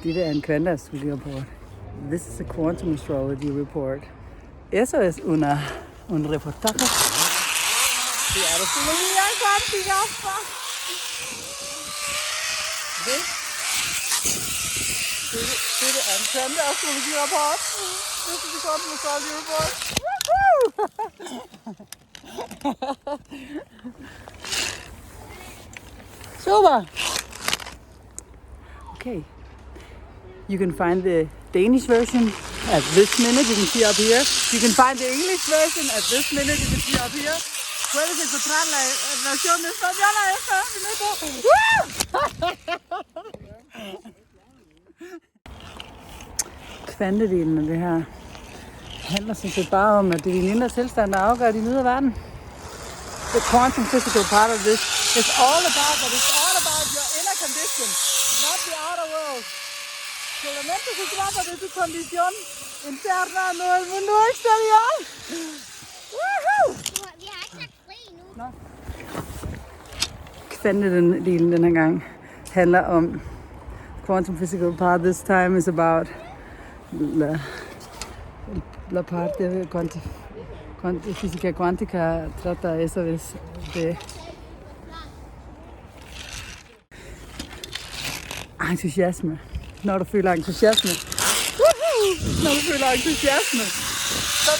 Dette er en kvanteastrologi-rapport. This is a quantum astrology report. Eso es un reportaje. Det er astrologia og cuántica. Dette er en kvanteastrologi-rapport. This is a quantum astrology report. Super. Okay. You can find the Danish version at this minute, you can see up here. You can find the English version at this minute, you can see up here. Puedes encontrar la versión española a este minuto. Kvantedelen af det her handler sådan set bare om, at det er din indre tilstand, der afgør din ydre verden. The quantum physical part of this is all about your inner condition, not the outer world. Solamente se trata de tu condición interna, no el mundo exterior. Woohoo! Vi har ikke sagt fri nu. Kvantedelen den her gang handler om quantum physical part. This time is about la parte física cuántica trata eso es de entusiasme. Når du føler entusiasme, så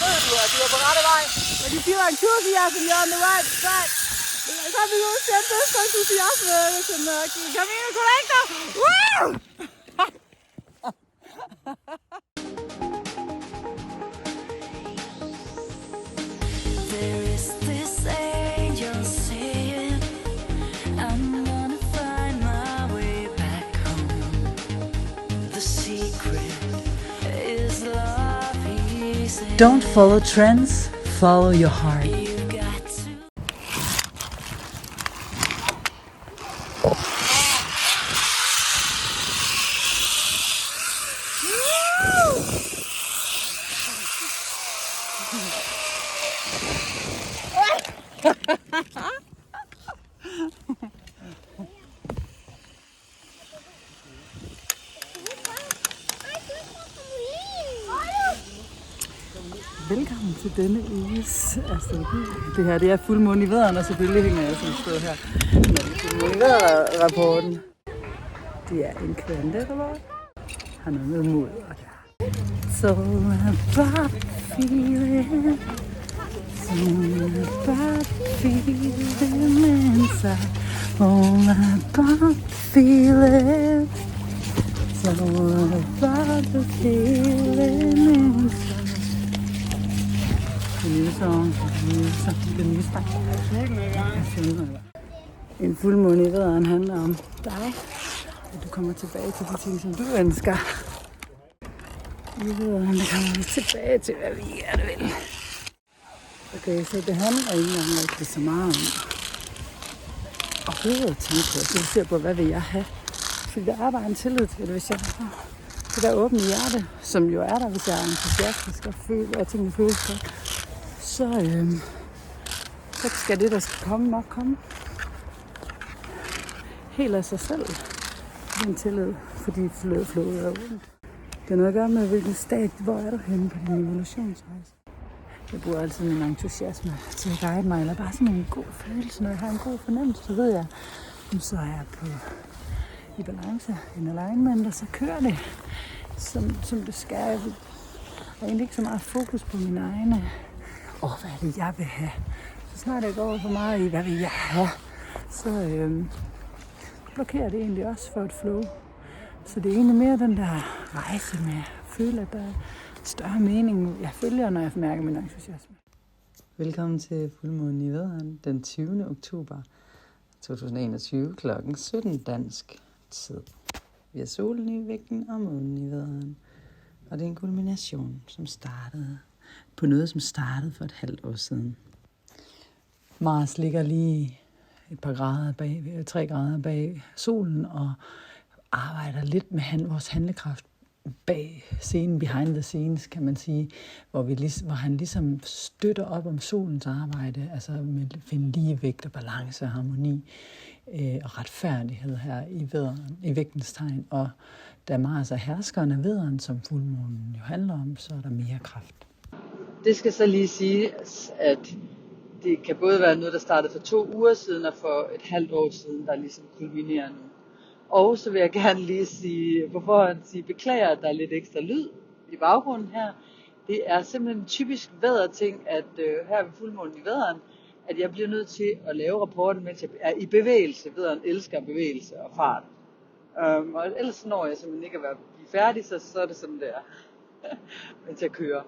ved du, at du er på rette vej. When you feel enthusiasm, you're on the right track. Så vil du sætte det for entusiasme, som Camino Correcto. Woo! There is this angel saying, I'm gonna find my way back home. The secret is love, he said. Don't follow trends, follow your heart. You got to. Velkommen til denne uges astrologi. Det her, det er fuldmåne i vædderen, og selvfølgelig hænger jeg sådan et sted her med fuldmåne i vædderen-rapporten. Det er en kvanterapport. Har noget med mod og der. So about feeling, so about feeling inside, all about feeling, so about the feeling inside. En fuldmåne i vædderen handler om dig, og du kommer tilbage til de ting, som du ønsker. I vædderen, der kommer vi tilbage til, hvad vi gerne vil. Okay, så det handler ikke engang rigtig så meget om overhovedet at tænke på, så vi ser på, hvad vil jeg have. Fordi der er bare en tillid til det, hvis jeg har det der åbne hjerte, som jo er der, hvis jeg er entusiastisk og føler, og tingene føles godt. Så skal det, der skal komme, nok komme. Helt af sig selv. Den tillid, fordi flowet er åbent. Det er noget at gøre med, hvilken stadie, hvor er du henne på din evolutionsrejse. Jeg bruger altid min entusiasme til at guide mig, eller bare sådan en god følelse. Når jeg har en god fornemmelse, så ved jeg, så er jeg i balance, en alignment, og så kører det, som det skal. Jeg har egentlig ikke så meget fokus på mine egne. Hvad er det, jeg vil have? Så snart jeg går for meget i, hvad vil jeg have, så blokerer det egentlig også for et flow. Så det er egentlig mere den der rejse med at føle, at der er større mening, jeg følger, når jeg mærker min entusiasme. Velkommen til fuldmånen i vædderen den 20. oktober 2021 kl. 17 dansk tid. Vi har solen i vægten og månen i vædderen. Og det er en kulmination, som startede på noget, som startede for et halvt år siden. Mars ligger lige et par grader bag, 3 grader bag solen og arbejder lidt med vores handlekraft bag scenen, behind the scenes, kan man sige, hvor han ligesom støtter op om solens arbejde, altså med at finde ligevægt og balance og harmoni og retfærdighed her i vædderen, i vægtens tegn. Og da Mars er herskeren af vædderen, som fuldmånen jo handler om, så er der mere kraft. Det skal så lige sige, at det kan både være noget, der startede for 2 uger siden, og for et halvt år siden, der ligesom kulminerer nu. Og så vil jeg gerne lige sige, på forhånd sige, beklager, at der er lidt ekstra lyd i baggrunden her. Det er simpelthen en typisk vædderting, at her ved fuldmånen i vædderen, at jeg bliver nødt til at lave rapporten, mens jeg er i bevægelse. Vædderen elsker bevægelse og fart. Og ellers når jeg simpelthen ikke at blive færdig, så er det sådan der, mens jeg kører.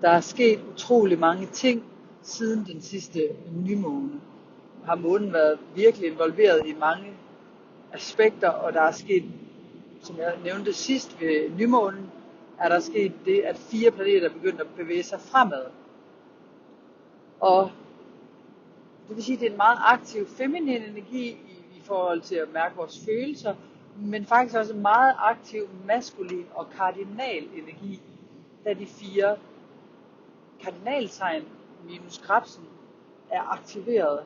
Der er sket utrolig mange ting siden den sidste nymåne. Har månen været virkelig involveret i mange aspekter, og der er sket, som jeg nævnte sidst ved nymånen, er der sket det, at 4 planeter er begyndt at bevæge sig fremad. Og det vil sige, at det er en meget aktiv feminin energi i forhold til at mærke vores følelser, men faktisk også en meget aktiv maskulin og kardinal energi, da de 4 kardinaltegn minus krebsen er aktiveret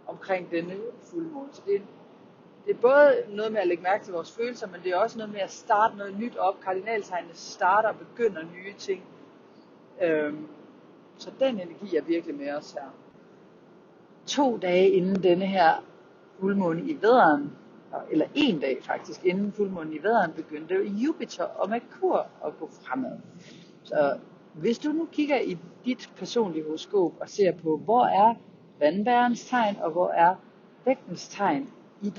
omkring denne fuldmåne. Så det er både noget med at lægge mærke til vores følelser, men det er også noget med at starte noget nyt op. Kardinaltegnene starter og begynder nye ting. Så den energi er virkelig med os her. 2 dage inden denne her fuldmåne i vædderen, eller 1 dag faktisk, inden fuldmånen i vædderen, begyndte Jupiter og Merkur at gå fremad. Så hvis du nu kigger i dit personlige horoskop og ser på, hvor er vandbærens tegn og hvor er vægtens tegn i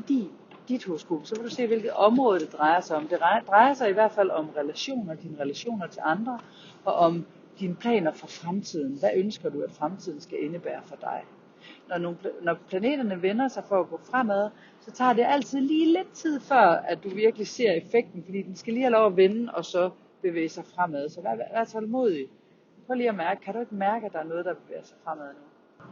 dit horoskop, så vil du se, hvilket område det drejer sig om. Det drejer sig i hvert fald om relationer, dine relationer til andre, og om dine planer for fremtiden. Hvad ønsker du, at fremtiden skal indebære for dig? Når planeterne vender sig for at gå fremad, så tager det altid lige lidt tid før, at du virkelig ser effekten, fordi den skal lige have lov at vende og så bevæge sig fremad. Så vær tålmodig. Prøv lige at mærke, kan du ikke mærke, at der er noget, der bevæger sig fremad nu?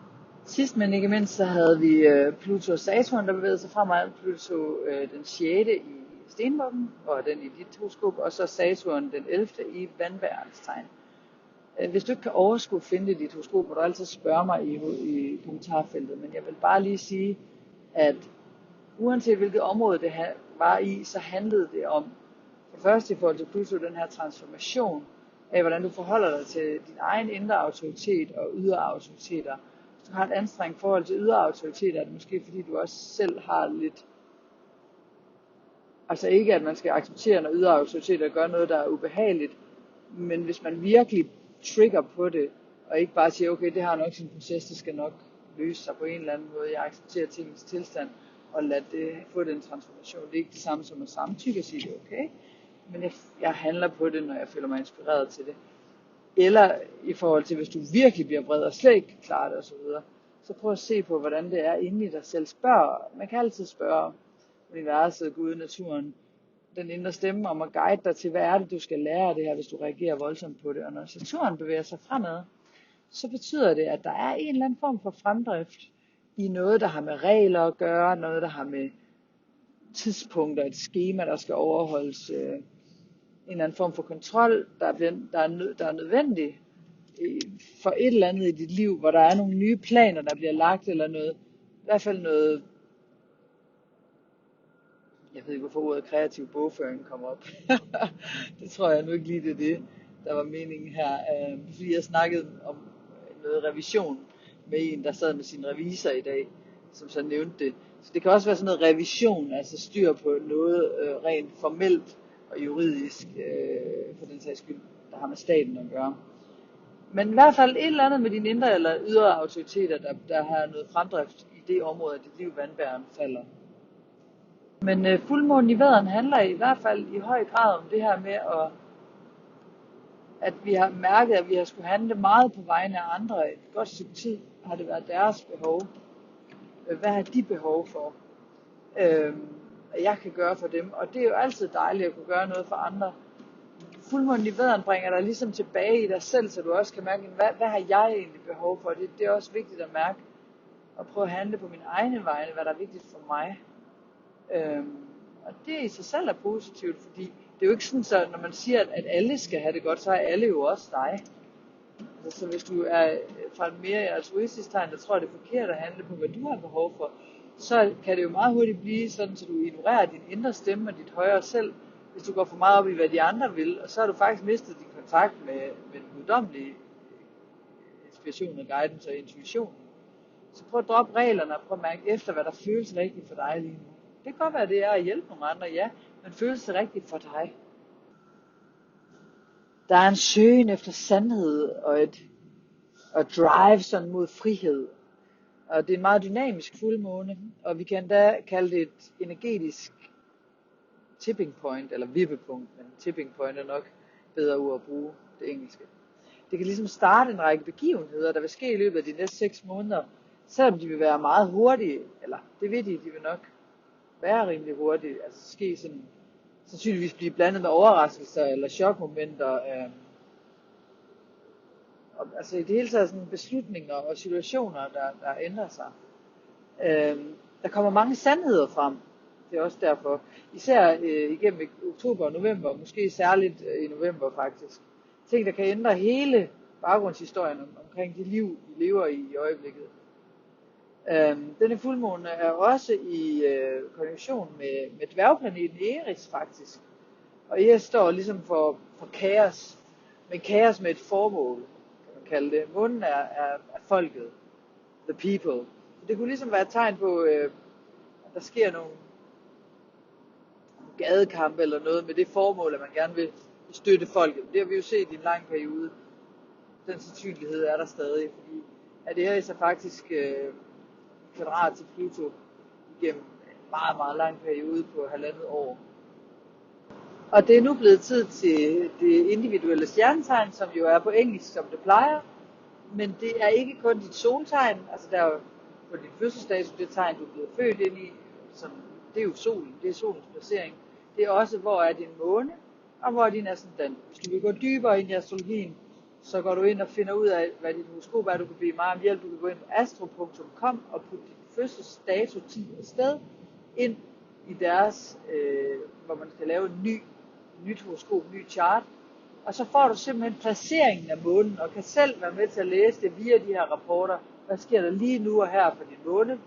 Sidst, men ikke mindst, så havde vi Pluto og Saturn, der bevægede sig fremad. Pluto den 6. i stenbukken, og den i dit horoskop, og så Saturn den 11. i vandbærens tegn. Hvis du ikke kan overskue at finde det i dit horoskop, må du altid spørge mig i kommentarfeltet, men jeg vil bare lige sige, at uanset hvilket område det var i, så handlede det om, for det første i forhold til Pluto, den her transformation af, hvordan du forholder dig til din egen indre autoritet og ydre autoriteter. Hvis du har et anstrengt forhold til ydre autoriteter, er det måske fordi du også selv har lidt, altså ikke at man skal acceptere, når ydre autoriteter gør noget, der er ubehageligt, men hvis man virkelig trigger på det, og ikke bare siger, okay, det har nok sin proces, det skal nok løse sig på en eller anden måde, jeg accepterer tingens tilstand, og lad det få den transformation. Det er ikke det samme som at samtykke og sige, det er okay, men jeg handler på det, når jeg føler mig inspireret til det. Eller i forhold til, hvis du virkelig bliver vred og slet ikke kan klare det osv., så prøv at se på, hvordan det er inde i dig selv. Man kan altid spørge universet, Gud, naturen, den indre stemme om at guide dig til, hvad er det, du skal lære af det her, hvis du reagerer voldsomt på det. Og når Saturn bevæger sig fremad, så betyder det, at der er en eller anden form for fremdrift i noget, der har med regler at gøre, noget, der har med tidspunkter, et skema, der skal overholdes, en eller anden form for kontrol, der er nødvendig for et eller andet i dit liv, hvor der er nogle nye planer, der bliver lagt, eller noget, i hvert fald noget, jeg ved ikke, hvorfor ordet kreativ bogføring kommer op. Det tror jeg nu ikke lige, det er det, der var meningen her. Fordi jeg snakkede om noget revision med en, der sad med sin revisor i dag, som så nævnte det. Så det kan også være sådan noget revision, altså styr på noget rent formelt og juridisk, for den sags skyld, der har med staten at gøre. Men i hvert fald et eller andet med dine indre eller ydre autoriteter, der har noget fremdrift i det område, at dit liv vandbæren falder. Men fuldmånen i vædderen handler i hvert fald i høj grad om det her med, at vi har mærket, at vi har skulle handle meget på vegne af andre. Et godt stykke tid har det været deres behov. Hvad har de behov for? At jeg kan gøre for dem. Og det er jo altid dejligt at kunne gøre noget for andre. Fuldmånen i vædderen bringer dig ligesom tilbage i dig selv, så du også kan mærke, hvad har jeg egentlig behov for? Det er også vigtigt at mærke og prøve at handle på mine egne vegne, hvad der er vigtigt for mig. Og det i sig selv er positivt, fordi det er jo ikke sådan, så når man siger, at alle skal have det godt, så er alle jo også dig. Altså, så hvis du er fra et mere altruistisk tegn, der tror, det er forkert at handle på, hvad du har behov for, så kan det jo meget hurtigt blive sådan, at du ignorerer din indre stemme og dit højere selv, hvis du går for meget op i, hvad de andre vil, og så har du faktisk mistet din kontakt med den guddommelige inspiration og guidance og intuition. Så prøv at droppe reglerne og prøv at mærke efter, hvad der føles rigtigt for dig lige nu. Det kan godt være, det er at hjælpe nogle andre, ja, men føles det rigtigt for dig? Der er en søgen efter sandhed og et drive sådan mod frihed. Og det er en meget dynamisk fuldmåne, og vi kan da kalde det et energetisk tipping point, eller vippepunkt, men tipping point er nok bedre ord at bruge det engelske. Det kan ligesom starte en række begivenheder, der vil ske i løbet af de næste 6 måneder, selvom de vil være meget hurtige, eller det ved de vil nok være rimelig hurtige, altså ske sådan, sandsynligvis blive blandet med overraskelser eller chokmomenter, altså i det hele taget sådan beslutninger og situationer, der ændrer sig. Der kommer mange sandheder frem, det er også derfor, især igennem oktober og november, måske særligt i november faktisk. Ting, der kan ændre hele baggrundshistorien omkring det liv, vi lever i øjeblikket. Denne fuldmåne er også i konjunktion med dværgplaneten Eris faktisk. Og Eris står ligesom for kaos, men kaos med et formål, kan man kalde det. Månen er folket, the people. Det kunne ligesom være et tegn på, at der sker nogle gadekampe eller noget med det formål, at man gerne vil støtte folket. Det har vi jo set i en lang periode. Den sandsynlighed er der stadig, fordi at Eris er faktisk kvadrat til Pluto igennem en meget, meget lang periode på 1,5 år. Og det er nu blevet tid til det individuelle stjernetegn, som jo er på engelsk, som det plejer. Men det er ikke kun dit soltegn, altså der er jo på din fødselsdato det tegn, du er blevet født ind i, som, det er jo solen, det er solens placering. Det er også, hvor er din måne, og hvor er din ascendant. Hvis du vil gå dybere ind i astrologien, så går du ind og finder ud af, hvad dit horoskop er. Du kan blive meget om hjælp. Du kan gå ind på astro.com og putte din fødselsdato, tid og sted ind i deres, hvor man skal lave en nyt horoskop, ny chart. Og så får du simpelthen placeringen af månen, og kan selv være med til at læse det via de her rapporter. Hvad sker der lige nu og her for din måne?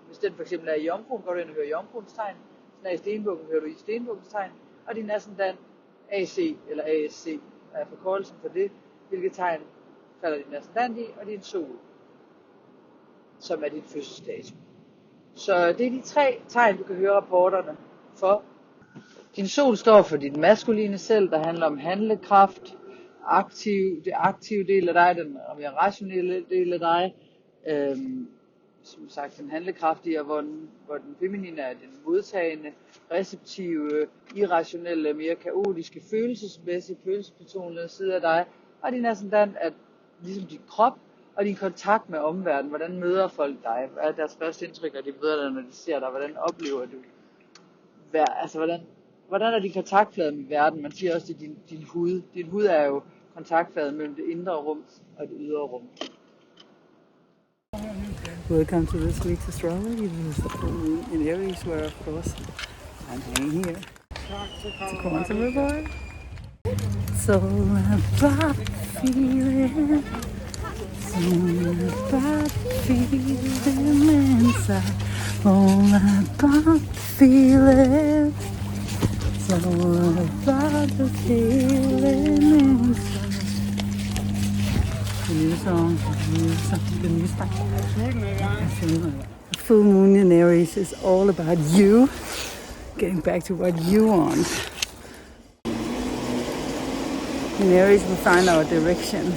Hvis den for eksempel er i jomfruen, går du ind og hører jomfruens tegn. Hvis den er i stenbukken, hører du i stenbukkens tegn. Og din ascendant AC eller ASC er forkortelsen for det. Hvilket tegn falder din ascendant i, og din sol, som er dit fødselsdato. Så det er de 3 tegn, du kan høre rapporterne for. Din sol står for dit maskuline selv, der handler om handlekraft, det aktive del af dig, den mere rationelle del af dig, som sagt den handlekraftige, og hvor den feminine er den modtagende, receptive, irrationelle, mere kaotiske, følelsesmæssige, følelsesbetonede side af dig. Og din ascendant er ligesom din krop og din kontakt med omverdenen. Hvordan møder folk dig? Hvad er deres første indtryk, når de møder dig, når de ser dig? Hvordan oplever du? Altså, hvordan er din kontaktflade med verden? Man siger også, det er din hud. Din hud er jo kontaktfladen mellem det indre rum og det ydre rum. Welcome to this week's astrology. This is the full moon in Aries, where of course I'm hanging here. It's a quantum report. It's all about feeling. It's all about feeling inside. All about feeling. It's all about the feeling inside. The new song, the new style. The full moon in Aries is all about you, getting back to what you want. In Aries we find our direction.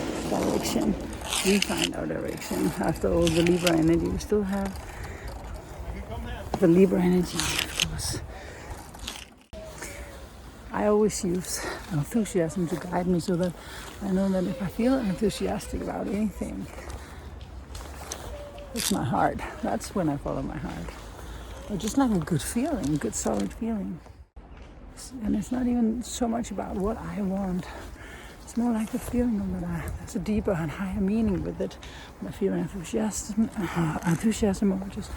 We find our direction. After all the Libra energy, we still have the Libra energy, of course. I always use enthusiasm to guide me so that I know that if I feel enthusiastic about anything, it's my heart. That's when I follow my heart. Or just like a good feeling, a good solid feeling. And it's not even so much about what I want. It's more like the feeling of that there's a deeper and higher meaning with it. When I feel enthusiasm or just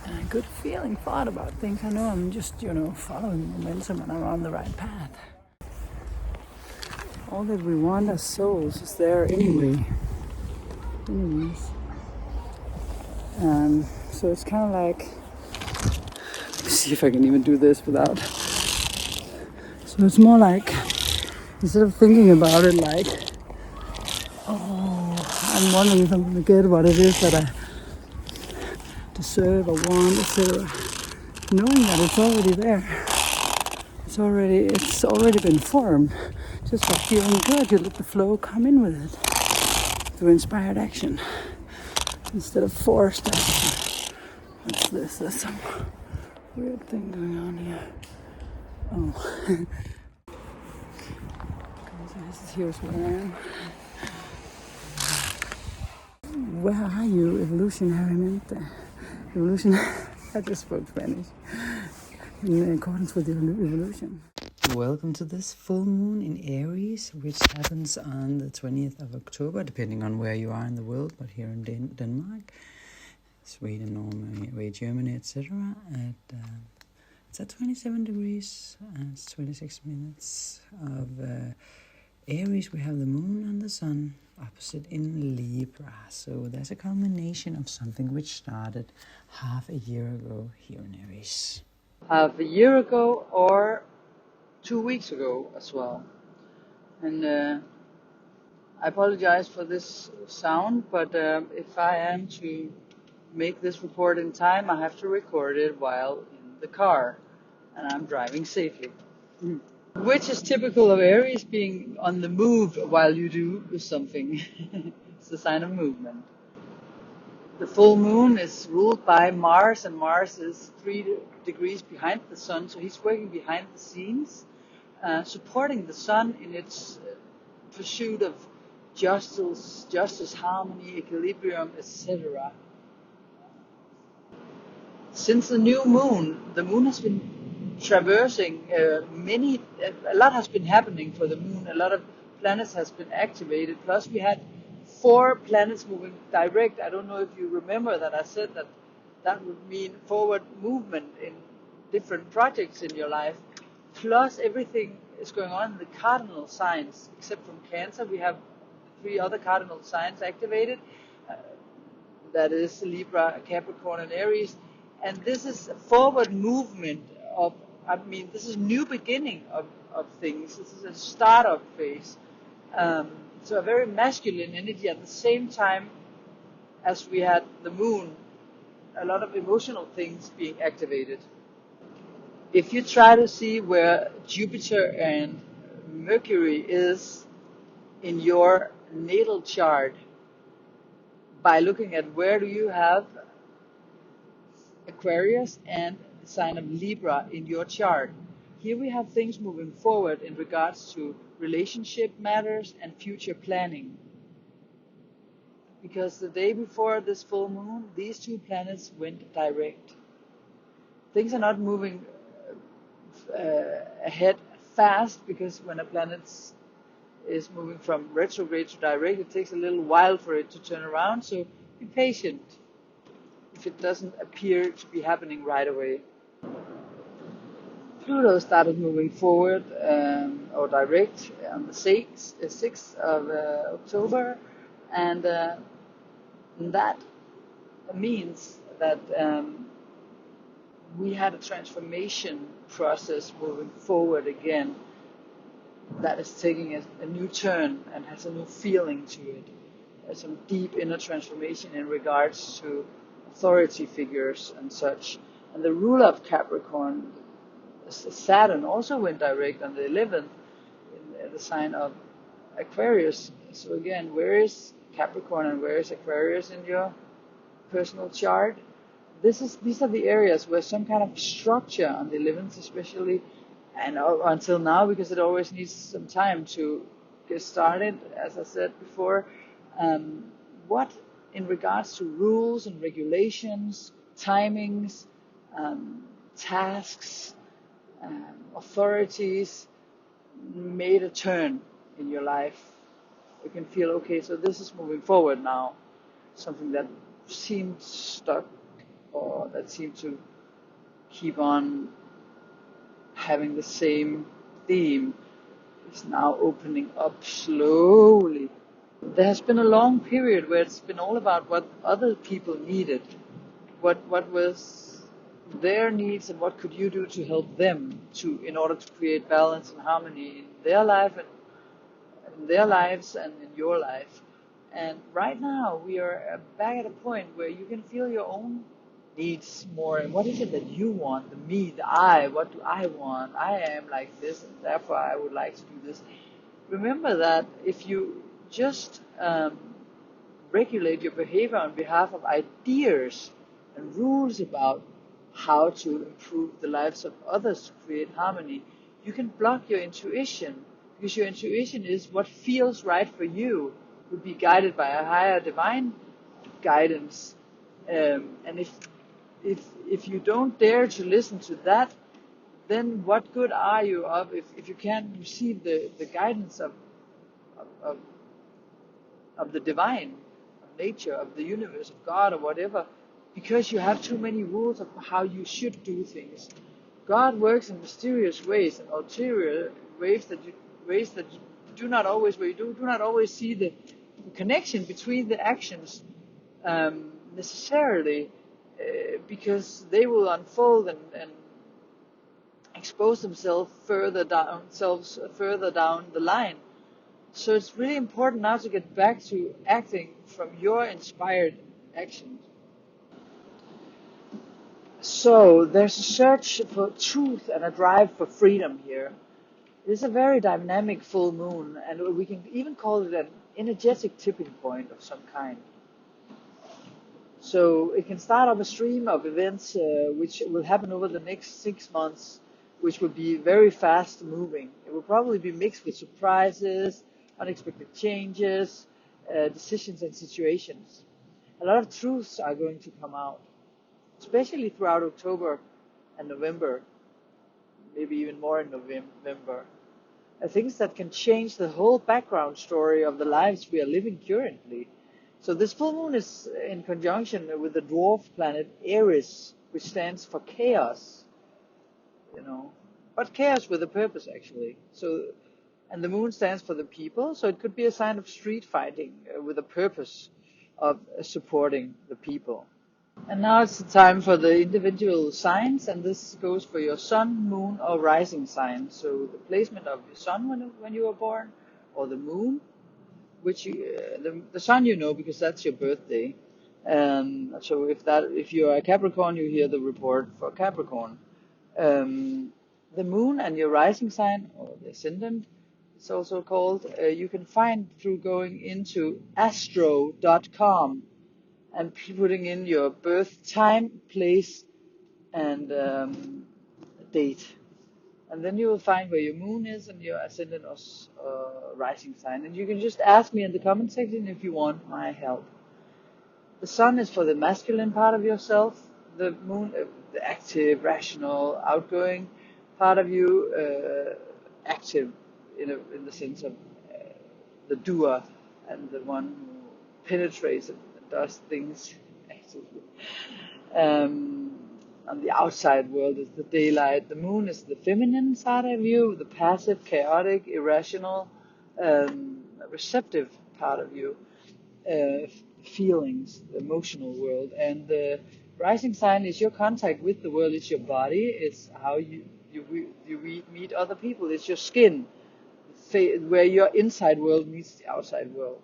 a good feeling, thought about things. I know I'm just, following momentum and I'm on the right path. All that we want as souls is there anyway. Anyways. So it's kind of like See if I can even do this without. So it's more like, instead of thinking about it like, oh, I'm wondering if I'm going to get what it is that I deserve or want, etc. Knowing that it's already there. It's already been formed. Just by feeling good, you let the flow come in with it. Through inspired action. Instead of forced action. What's this? There's some weird thing going on here. Oh. Here's where I am. Where are you, evolutionariamente? Evolution. I just spoke Spanish. In accordance with evolution. Welcome to this full moon in Aries, which happens on the 20th of October, depending on where you are in the world, but here in Denmark, Sweden, Norway, Germany, etc. It's at 27 degrees, and it's 26 minutes of Aries. We have the moon and the sun opposite in Libra. So there's a culmination of something which started half a year ago here in Aries. Half a year ago or 2 weeks ago as well. And I apologize for this sound, but if I am to make this report in time, I have to record it while in the car and I'm driving safely. Which is typical of Aries, being on the move while you do something. It's the sign of movement. The full moon is ruled by Mars, and Mars is 3 degrees behind the sun, so he's working behind the scenes, supporting the sun in its pursuit of justice, harmony, equilibrium, etc. Since the new moon, the moon has been traversing a lot has been happening for the moon. A lot of planets has been activated. Plus, we had 4 planets moving direct. I don't know if you remember that I said that would mean forward movement in different projects in your life. Plus, everything is going on in the cardinal signs, except from Cancer. We have 3 other cardinal signs activated. That is Libra, Capricorn, and Aries. And this is a forward movement this is new beginning of things. This is a startup phase. So a very masculine energy at the same time as we had the moon, a lot of emotional things being activated. If you try to see where Jupiter and Mercury is in your natal chart by looking at where do you have Aquarius and the sign of Libra in your chart. Here we have things moving forward in regards to relationship matters and future planning. Because the day before this full moon, these 2 planets went direct. Things are not moving ahead fast, because when a planet is moving from retrograde to direct, it takes a little while for it to turn around, so be patient if it doesn't appear to be happening right away. Pluto started moving forward or direct on the 6th of October, and that means that we had a transformation process moving forward again that is taking a new turn and has a new feeling to it. There's some deep inner transformation in regards to authority figures and such. And the ruler of Capricorn, Saturn, also went direct on the 11th in the sign of Aquarius. So again, where is Capricorn and where is Aquarius in your personal chart? These are the areas where some kind of structure on the 11th especially, and until now, because it always needs some time to get started, as I said before, what in regards to rules and regulations, timings, tasks, authorities made a turn in your life. You can feel, okay, so this is moving forward now. Something that seemed stuck or that seemed to keep on having the same theme is now opening up slowly. There has been a long period where it's been all about what other people needed, what was their needs and what could you do to help them in order to create balance and harmony in their life and in their lives and in your life. And right now we are back at a point where you can feel your own needs more, and what is it that you want, the me, the I, what do I want, I am like this and therefore I would like to do this. Remember that if you just regulate your behavior on behalf of ideas and rules about how to improve the lives of others to create harmony, you can block your intuition, because your intuition is what feels right for you, would be guided by a higher divine guidance. And if you don't dare to listen to that, then what good are you of if you can't receive the guidance of the divine, of nature, of the universe, of God, or whatever, because you have too many rules of how you should do things. God works in mysterious ways and ulterior ways that you do not always see the connection between the actions necessarily, because they will unfold and expose themselves further down the line. So it's really important now to get back to acting from your inspired actions. So there's a search for truth and a drive for freedom here. It's a very dynamic full moon, and we can even call it an energetic tipping point of some kind. So it can start up a stream of events which will happen over the next 6 months, which will be very fast moving. It will probably be mixed with surprises, unexpected changes, decisions and situations. A lot of truths are going to come out, especially throughout October and November, maybe even more in November. Things that can change the whole background story of the lives we are living currently. So this full moon is in conjunction with the dwarf planet Aries, which stands for chaos, but chaos with a purpose actually. So, and the moon stands for the people, so it could be a sign of street fighting with a purpose of supporting the people. And now it's the time for the individual signs, and this goes for your sun, moon, or rising sign. So the placement of your sun when you were born, or the moon, which the sun because that's your birthday. So if you are a Capricorn, you hear the report for Capricorn. The moon and your rising sign, or the ascendant, it's also called, you can find through going into astro.com and putting in your birth time, place, and date. And then you will find where your moon is and your ascendant or rising sign. And you can just ask me in the comment section if you want my help. The sun is for the masculine part of yourself. The moon, the active, rational, outgoing part of you, active in the sense of the doer and the one who penetrates and does things actively. On the outside world is the daylight. The moon is the feminine side of you, the passive, chaotic, irrational, receptive part of you, feelings, the emotional world. And the rising sign is your contact with the world. It's your body. It's how you meet other people. It's your skin, where your inside world meets the outside world.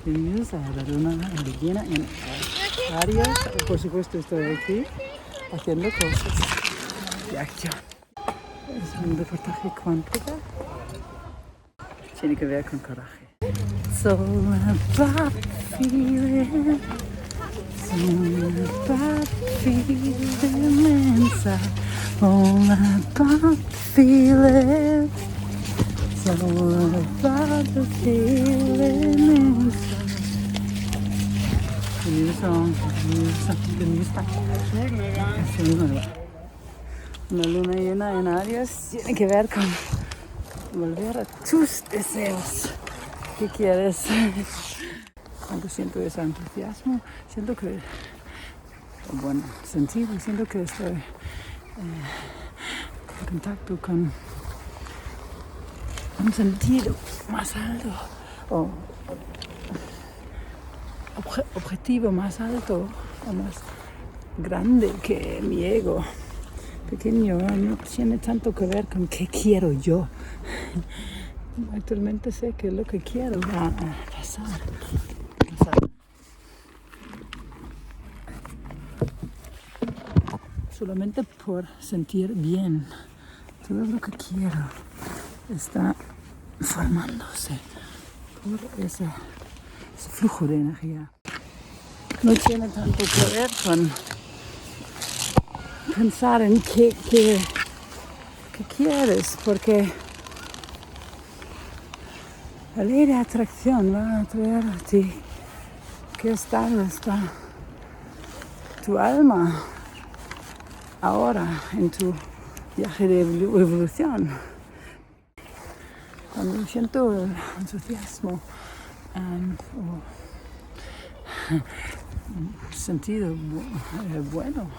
Bienvenidos a la luna llena en Aries. Por supuesto estoy aquí haciendo cosas de acción. Es un reportaje cuántica. Tiene que ver con coraje. It's all about feeling. It's all about feeling inside. All about feeling. It's all about the feeling inside. The new song, the new start. Es nueva. Una luna llena en Aries tiene que ver con volver a tus deseos. ¿Qué quieres? Cuando siento ese entusiasmo, siento que, siento que estoy en contacto con un sentido más alto, o objetivo más alto, o grande que mi ego pequeño no tiene tanto que ver con qué quiero yo. Actualmente sé que lo que quiero va a pasar. Solamente por sentir bien. Todo lo que quiero está formándose por ese flujo de energía. No tiene tanto que ver con pensar en qué quieres, porque la ley de atracción va a traer a ti qué estado está tu alma ahora en tu viaje de evolución. Cuando siento el entusiasmo o sentido bueno.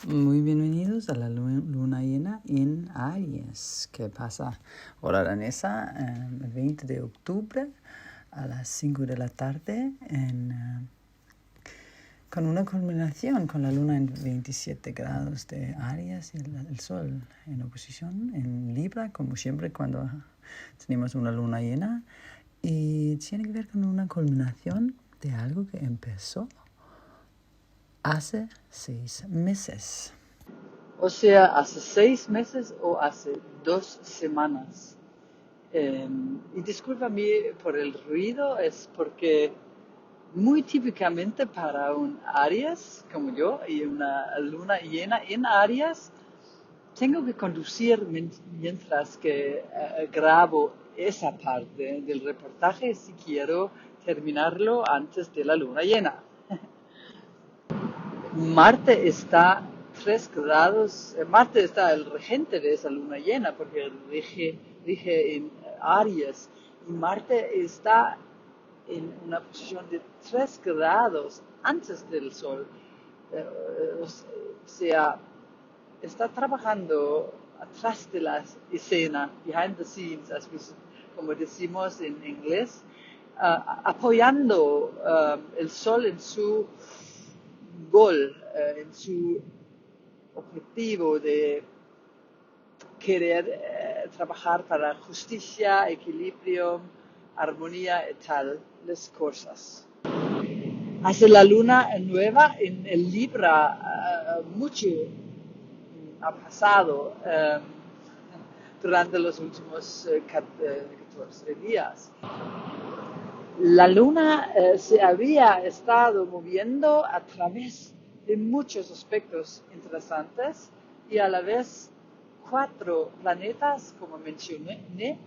Muy bienvenidos a la luna llena en Aries, que pasa hora danesa el 20 de octubre a las 5 de la tarde con una culminación con la luna en 27 grados de Aries y el sol en oposición en Libra, como siempre cuando tenemos una luna llena, y tiene que ver con una culminación de algo que empezó hace 6 meses. O sea, hace 6 meses o hace 2 semanas. Y discúlpame por el ruido, es porque muy típicamente para un Aries como yo y una luna llena en Aries, tengo que conducir mientras que grabo esa parte del reportaje si quiero terminarlo antes de la luna llena. Marte está 3 grados, Marte está el regente de esa luna llena porque rige en Aries y Marte está en una posición de 3 grados antes del Sol. O sea, está trabajando atrás de la escena, behind the scenes, como decimos en inglés, apoyando el Sol en su goal, en su objetivo de querer trabajar para justicia, equilibrio, armonía y tales cosas. Hace la luna nueva en el Libra, mucho ha pasado durante los últimos 14 días. La luna se había estado moviendo a través de muchos aspectos interesantes y a la vez 4 planetas, como mencioné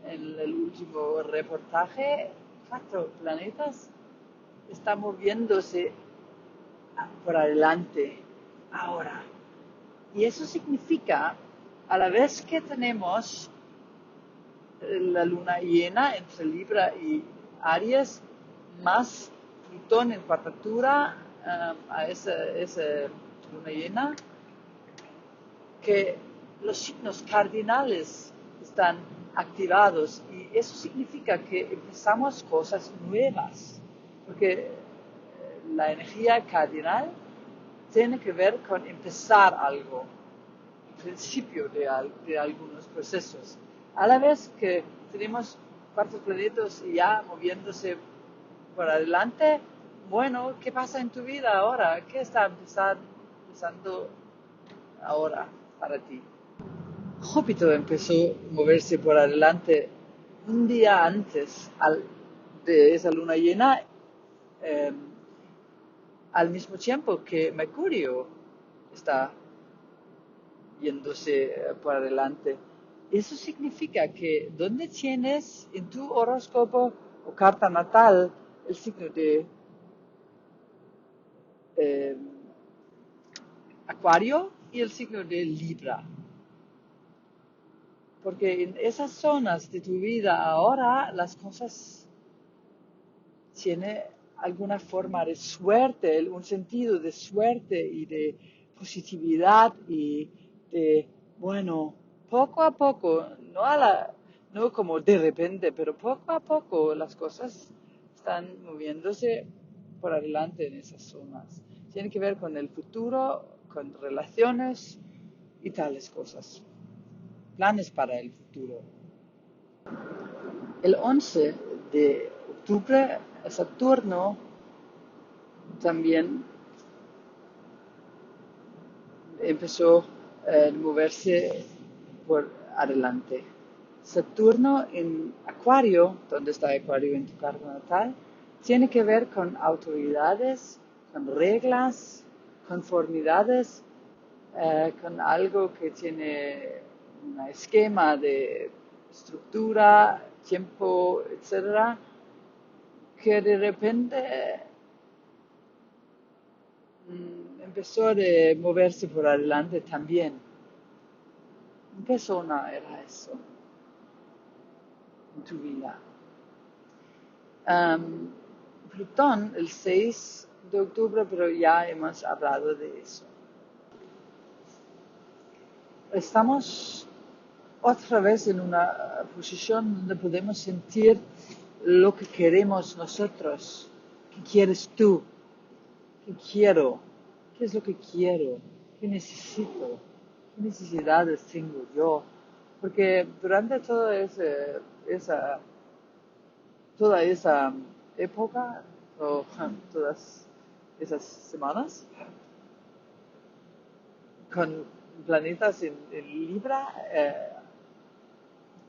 en el último reportaje, 4 planetas están moviéndose por adelante ahora. Y eso significa, a la vez que tenemos la luna llena entre Libra y Aries, más Plutón en cuadratura a esa luna llena, que los signos cardinales están activados y eso significa que empezamos cosas nuevas, porque la energía cardinal tiene que ver con empezar algo, el principio de algunos procesos. A la vez que tenemos 4 planetas ya moviéndose por adelante, bueno, ¿qué pasa en tu vida ahora? ¿Qué está empezando ahora para ti? Júpiter empezó a moverse por adelante un día antes de esa luna llena, al mismo tiempo que Mercurio está yéndose por adelante. Eso significa que donde tienes en tu horóscopo o carta natal el signo de Acuario y el signo de Libra. Porque en esas zonas de tu vida ahora las cosas tienen alguna forma de suerte, un sentido de suerte y de positividad y de, bueno, poco a poco, no como de repente, pero poco a poco las cosas están moviéndose por adelante en esas zonas. Tiene que ver con el futuro, con relaciones y tales cosas. Planes para el futuro. El 11 de octubre, Saturno también empezó a moverse por adelante. Saturno en Acuario, donde está Acuario en tu carta natal, tiene que ver con autoridades, con reglas, conformidades, con algo que tiene un esquema de estructura, tiempo, etc., que de repente empezó a moverse por adelante también. ¿Qué zona era eso en tu vida? Plutón, el 6 de octubre, pero ya hemos hablado de eso. Estamos otra vez en una posición donde podemos sentir lo que queremos nosotros. ¿Qué quieres tú? ¿Qué quiero? ¿Qué es lo que quiero? ¿Qué necesito? ¿Qué necesidades tengo yo? Porque durante toda esa época, o todas esas semanas, con planetas en Libra,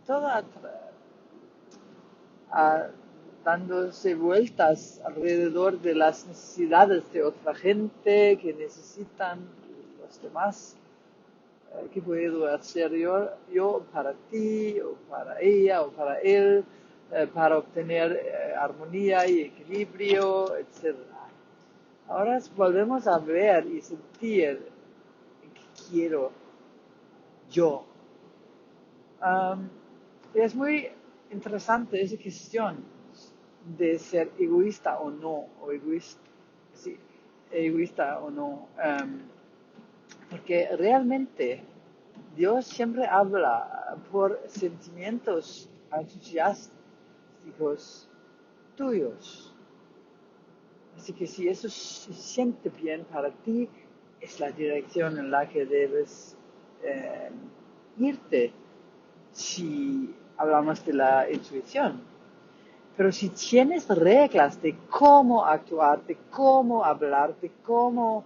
toda dándose vueltas alrededor de las necesidades de otra gente que necesitan los demás. ¿Qué puedo hacer yo para ti, o para ella, o para él, para obtener armonía y equilibrio, etc.? Ahora volvemos a ver y sentir qué quiero yo. Es muy interesante esa cuestión de ser egoísta o no, o egoísta o no, porque realmente Dios siempre habla por sentimientos entusiásticos tuyos. Así que si eso se siente bien para ti, es la dirección en la que debes irte, si hablamos de la intuición. Pero si tienes reglas de cómo actuar, de cómo hablar, de cómo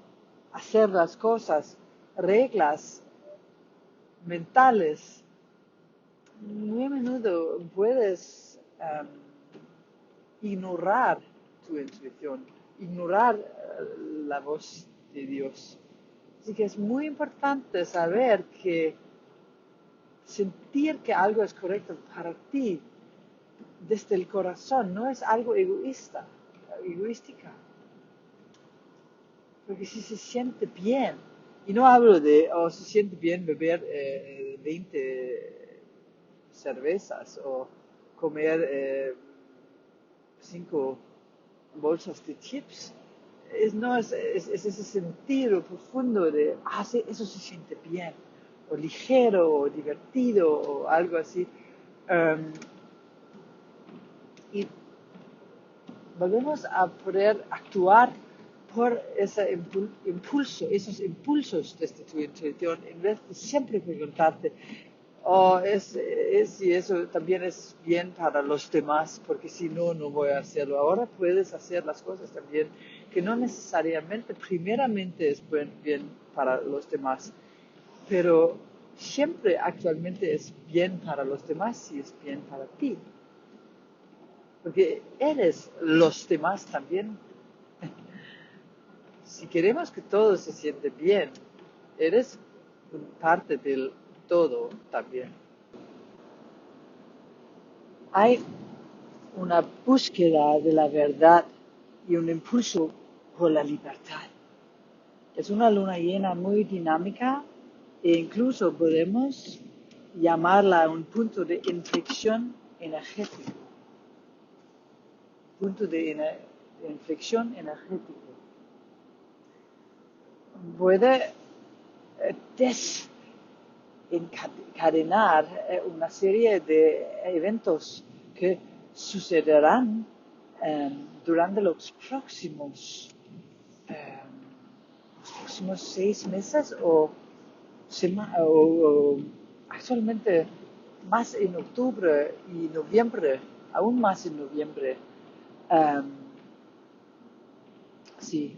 hacer las cosas, reglas mentales, muy a menudo puedes ignorar tu intuición, ignorar la voz de Dios. Así que es muy importante saber que sentir que algo es correcto para ti desde el corazón no es algo egoística. Porque si se siente bien, y no hablo de, se siente bien beber 20 cervezas o comer 5 bolsas de chips, es ese sentido profundo de, sí, eso se siente bien, o ligero, o divertido, o algo así. Y volvemos a poder actuar por ese impulso, esos impulsos desde tu intuición, en vez de siempre preguntarte, si eso también es bien para los demás, porque si no, no voy a hacerlo. Ahora puedes hacer las cosas también que no necesariamente, primeramente es bien para los demás, pero siempre actualmente es bien para los demás si es bien para ti. Porque eres los demás también. Si queremos que todo se siente bien, eres parte del todo también. Hay una búsqueda de la verdad y un impulso por la libertad. Es una luna llena muy dinámica e incluso podemos llamarla un punto de inflexión energético. Punto de inflexión energético. Puede desencadenar una serie de eventos que sucederán durante los próximos próximos 6 meses o actualmente más en octubre y noviembre, aún más en noviembre. Sí,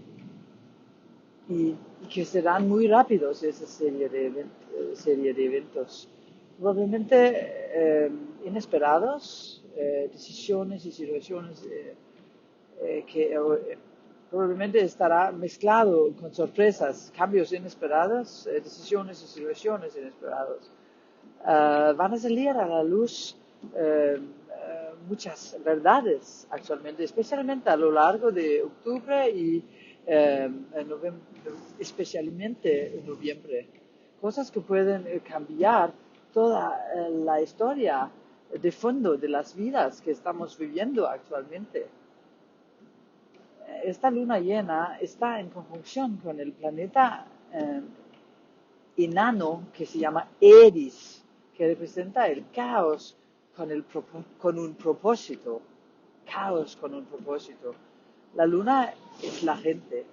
y que serán muy rápidos esa serie de eventos. Probablemente inesperados, decisiones y situaciones que probablemente estará mezclado con sorpresas, cambios inesperados, decisiones y situaciones inesperadas. Van a salir a la luz muchas verdades actualmente, especialmente a lo largo de octubre y especialmente en noviembre. Cosas que pueden cambiar toda la historia de fondo de las vidas que estamos viviendo actualmente. Esta luna llena está en conjunción con el planeta enano que se llama Eris, que representa el caos con un propósito. Caos con un propósito. La luna es la gente.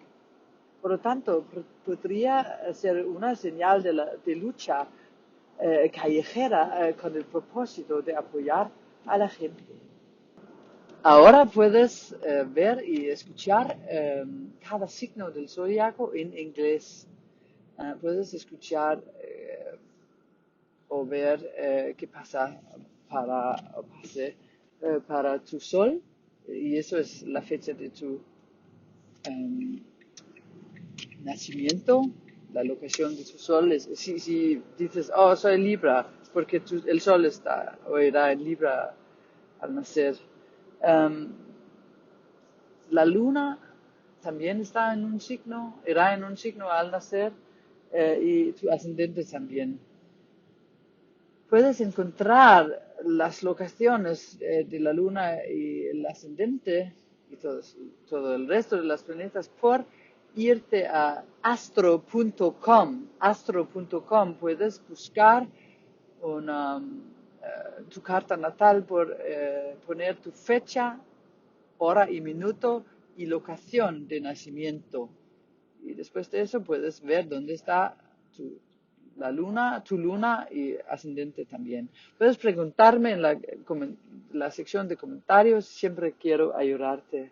Por lo tanto, podría ser una señal de lucha callejera con el propósito de apoyar a la gente. Ahora puedes ver y escuchar cada signo del zodiaco en inglés. Puedes escuchar o ver qué pasa para tu sol, y eso es la fecha de tu nacimiento, la locación de tu sol. Si dices, oh, soy Libra, porque el sol está o irá en Libra al nacer. La luna también está en un signo, irá en un signo al nacer, y tu ascendente también. Puedes encontrar las locaciones de la luna y el ascendente y todo el resto de los planetas por irte a astro.com. Astro.com puedes buscar tu carta natal por poner tu fecha, hora y minuto y locación de nacimiento. Y después de eso puedes ver dónde está tu luna y ascendente también. Puedes preguntarme en la sección de comentarios, siempre quiero ayudarte.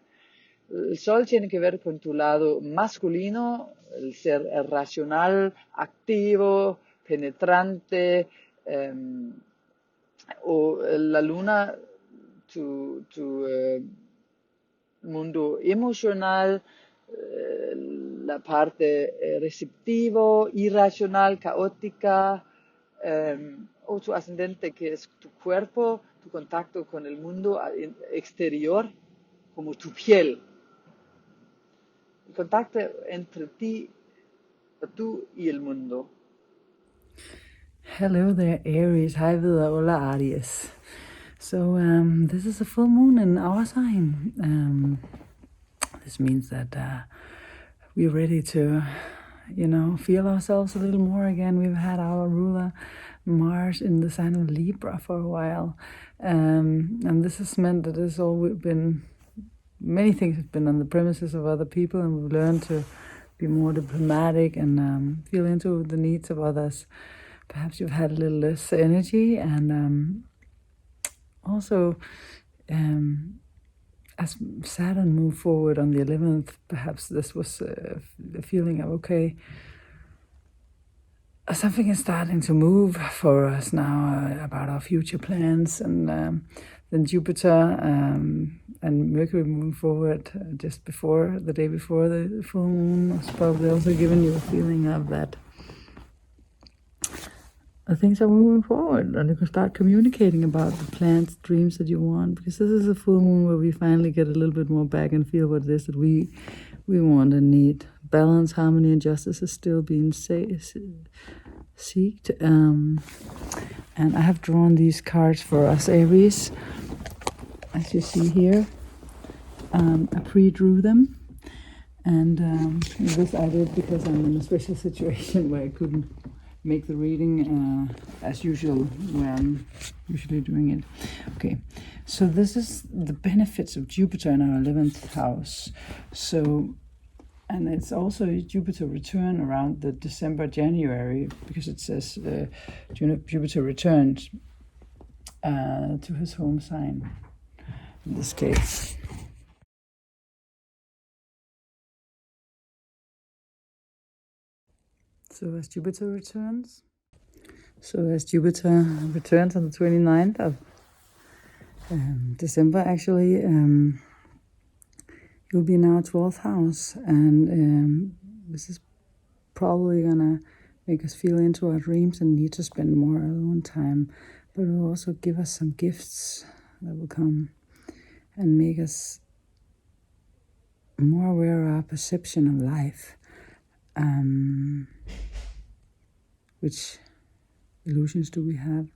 El sol tiene que ver con tu lado masculino, el ser racional, activo, penetrante, o la luna, tu mundo emocional, la parte receptivo, irracional, caótica, o tu ascendente, que es tu cuerpo, tu contacto con el mundo exterior, como tu piel. El contacto entre tú y el mundo. Hello there, Aries. Hej videre, Ola Aries. So this is a full moon in our sign. This means that we're ready to, feel ourselves a little more again. We've had our ruler Mars in the sign of Libra for a while, and this has meant that there's always been many things have been on the premises of other people, and we've learned to be more diplomatic and feel into the needs of others. Perhaps you've had a little less energy, and also as Saturn moved forward on the 11th, perhaps this was a feeling of, okay, something is starting to move for us now about our future plans, and then Jupiter and Mercury moving forward just before, the day before the full moon, was probably also giving you a feeling of that things are moving forward, and you can start communicating about the plans, dreams that you want, because this is a full moon where we finally get a little bit more back and feel what it is that we want and need. Balance, harmony, and justice is still being sought. And I have drawn these cards for us, Aries, as you see here. I pre-drew them, and this I did because I'm in a special situation where I couldn't make the reading as usual, where I'm usually doing it. Okay, so this is the benefits of Jupiter in our 11th house. So And it's also Jupiter return around the December-January, because it says Jupiter returns to his home sign in this case. So as Jupiter returns on the 29th of December, actually, you'll be in our 12th house, and this is probably gonna make us feel into our dreams and need to spend more alone time, but it will also give us some gifts that will come and make us more aware of our perception of life, which illusions do we have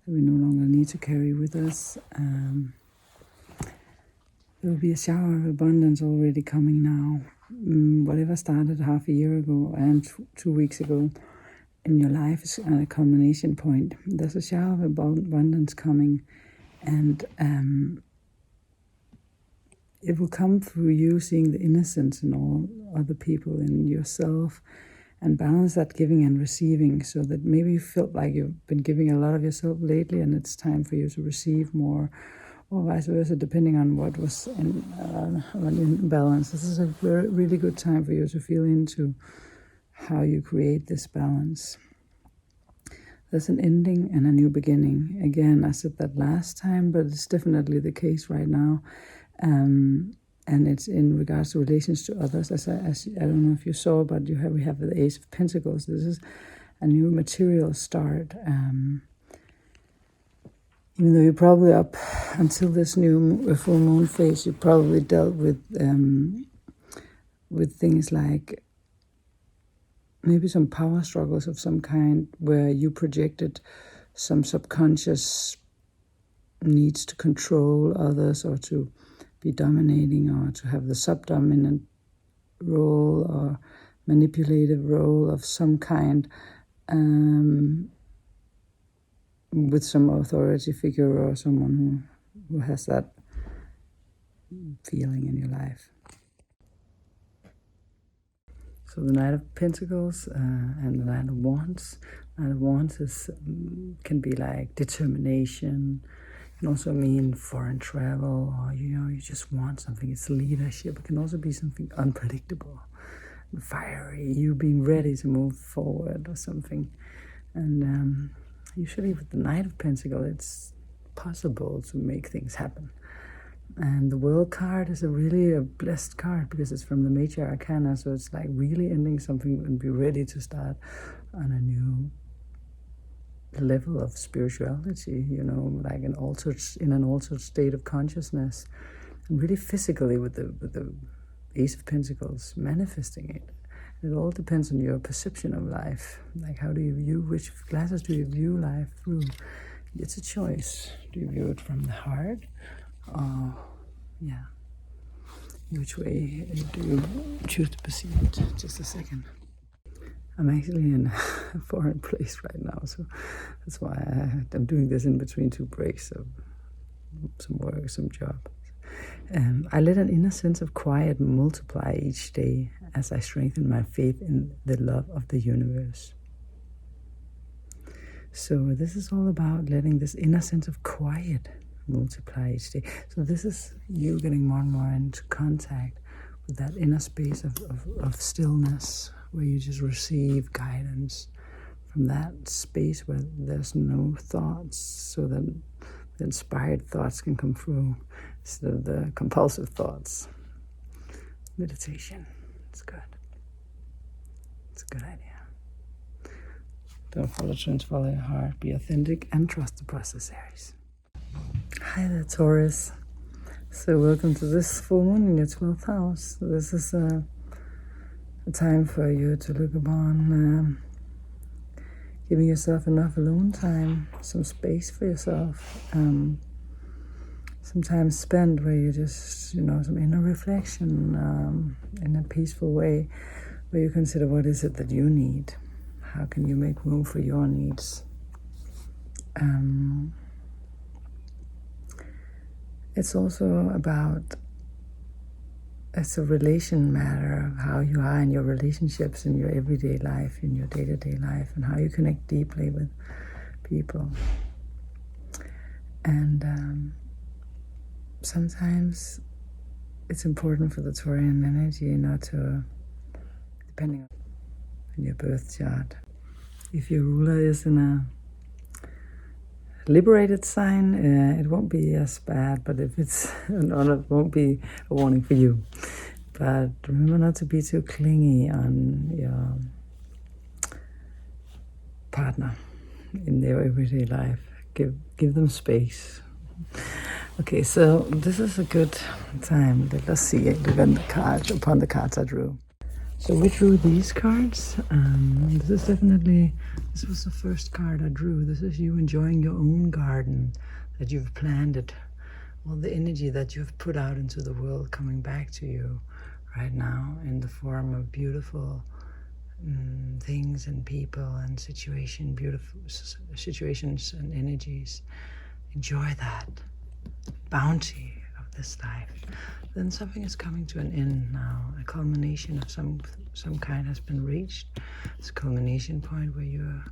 that we no longer need to carry with us. There will be a shower of abundance already coming now. Whatever started half a year ago and 2 weeks ago in your life is at a culmination point. There's a shower of abundance coming, and it will come through you seeing the innocence in all other people, in yourself, and balance that giving and receiving, so that maybe you felt like you've been giving a lot of yourself lately and it's time for you to receive more, or vice versa, depending on what was in balance. This is a really good time for you to feel into how you create this balance. There's an ending and a new beginning. Again, I said that last time, but it's definitely the case right now. And it's in regards to relations to others. As I don't know if you saw, but we have the Ace of Pentacles. This is a new material start. Even though you're probably up until this new full moon phase, you probably dealt with things like maybe some power struggles of some kind, where you projected some subconscious needs to control others, or to be dominating, or to have the subdominant role or manipulative role of some kind, with some authority figure or someone who has that feeling in your life. So the Knight of Pentacles and the Knight of Wands. Knight of Wands can be like determination. It can also mean foreign travel, or you just want something. It's leadership. It can also be something unpredictable, fiery. You being ready to move forward or something. And usually with the Knight of Pentacles, it's possible to make things happen. And the World card is really a blessed card, because it's from the Major Arcana, so it's like really ending something and be ready to start on a new level of spirituality, like in an altered state of consciousness, and really physically with the Ace of Pentacles, manifesting it. It all depends on your perception of life. Like, how do you view, which glasses do you view life through? It's a choice. Do you view it from the heart? Which way do you choose to perceive it? Just a second. I'm actually in a foreign place right now, so that's why I'm doing this in between 2 breaks of some work, some job. I let an inner sense of quiet multiply each day as I strengthen my faith in the love of the universe. So this is all about letting this inner sense of quiet multiply each day. So this is you getting more and more into contact with that inner space of stillness, where you just receive guidance from that space where there's no thoughts, so that the inspired thoughts can come through instead of the compulsive thoughts. Meditation, it's good. It's a good idea. Don't follow trends, follow your heart. Be authentic and trust the process, Aries. Hi there, Taurus. So welcome to this full moon in your 12th house. This is a time for you to look upon giving yourself enough alone time, some space for yourself, some time spent where you just, some inner reflection in a peaceful way, where you consider what is it that you need. How can you make room for your needs? It's also about it's a relation matter of how you are in your relationships, in your everyday life, in your day-to-day life, and how you connect deeply with people. And sometimes it's important for the Taurian energy not to, depending on your birth chart, if your ruler is in a liberated sign, it won't be as bad, but if it's it won't be a warning for you. But remember not to be too clingy on your partner in their everyday life. Give them space. Okay, so this is a good time. Let us see. Look at the cards, upon the cards I drew. So we drew these cards. This was the first card I drew. This is you enjoying your own garden that you've planted, all the energy that you've put out into the world coming back to you right now in the form of beautiful things and people and beautiful situations and energies. Enjoy that bounty of this life. Then something is coming to an end now. A culmination of some kind has been reached. It's a culmination point where you're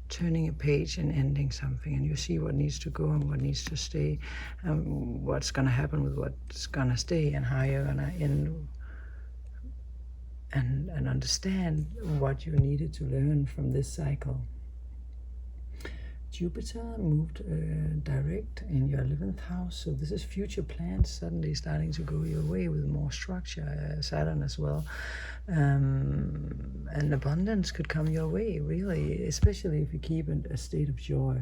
turning a page and ending something, and you see what needs to go and what needs to stay, and what's going to happen with what's going to stay, and how you're going to end and understand what you needed to learn from this cycle. Jupiter moved direct in your 11th house, so this is future plans suddenly starting to go your way with more structure. Saturn as well, and abundance could come your way, really, especially if you keep a state of joy.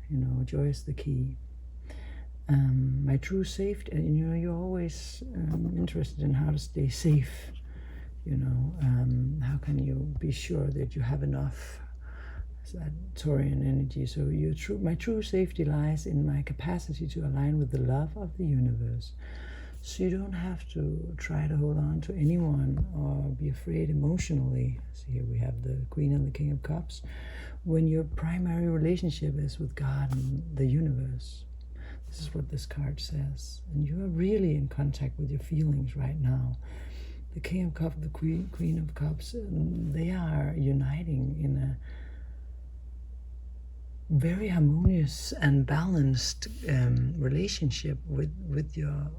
You know, joy is the key. My true safety, and you know, you're always interested in how to stay safe. You know, how can you be sure that you have enough? That Taurian energy. So my true safety lies in my capacity to align with the love of the universe. So you don't have to try to hold on to anyone or be afraid emotionally. So here we have the Queen and the King of Cups. When your primary relationship is with God and the universe. This is what this card says. And you are really in contact with your feelings right now. The King of Cups, the Queen of Cups, they are uniting in a very harmonious and balanced relationship with your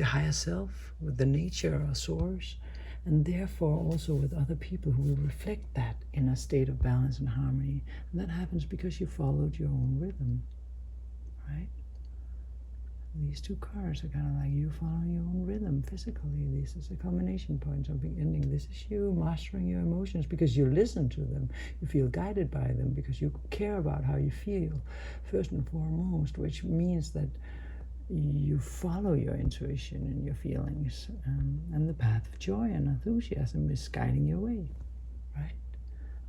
higher self, with the nature or source, and therefore also with other people who will reflect that in a state of balance and harmony. And that happens because you followed your own rhythm, right? These two cards are kind of like you following your own rhythm physically. This is a combination point, something ending. This is you mastering your emotions because you listen to them. You feel guided by them because you care about how you feel, first and foremost, which means that you follow your intuition and your feelings. And the path of joy and enthusiasm is guiding your way, right?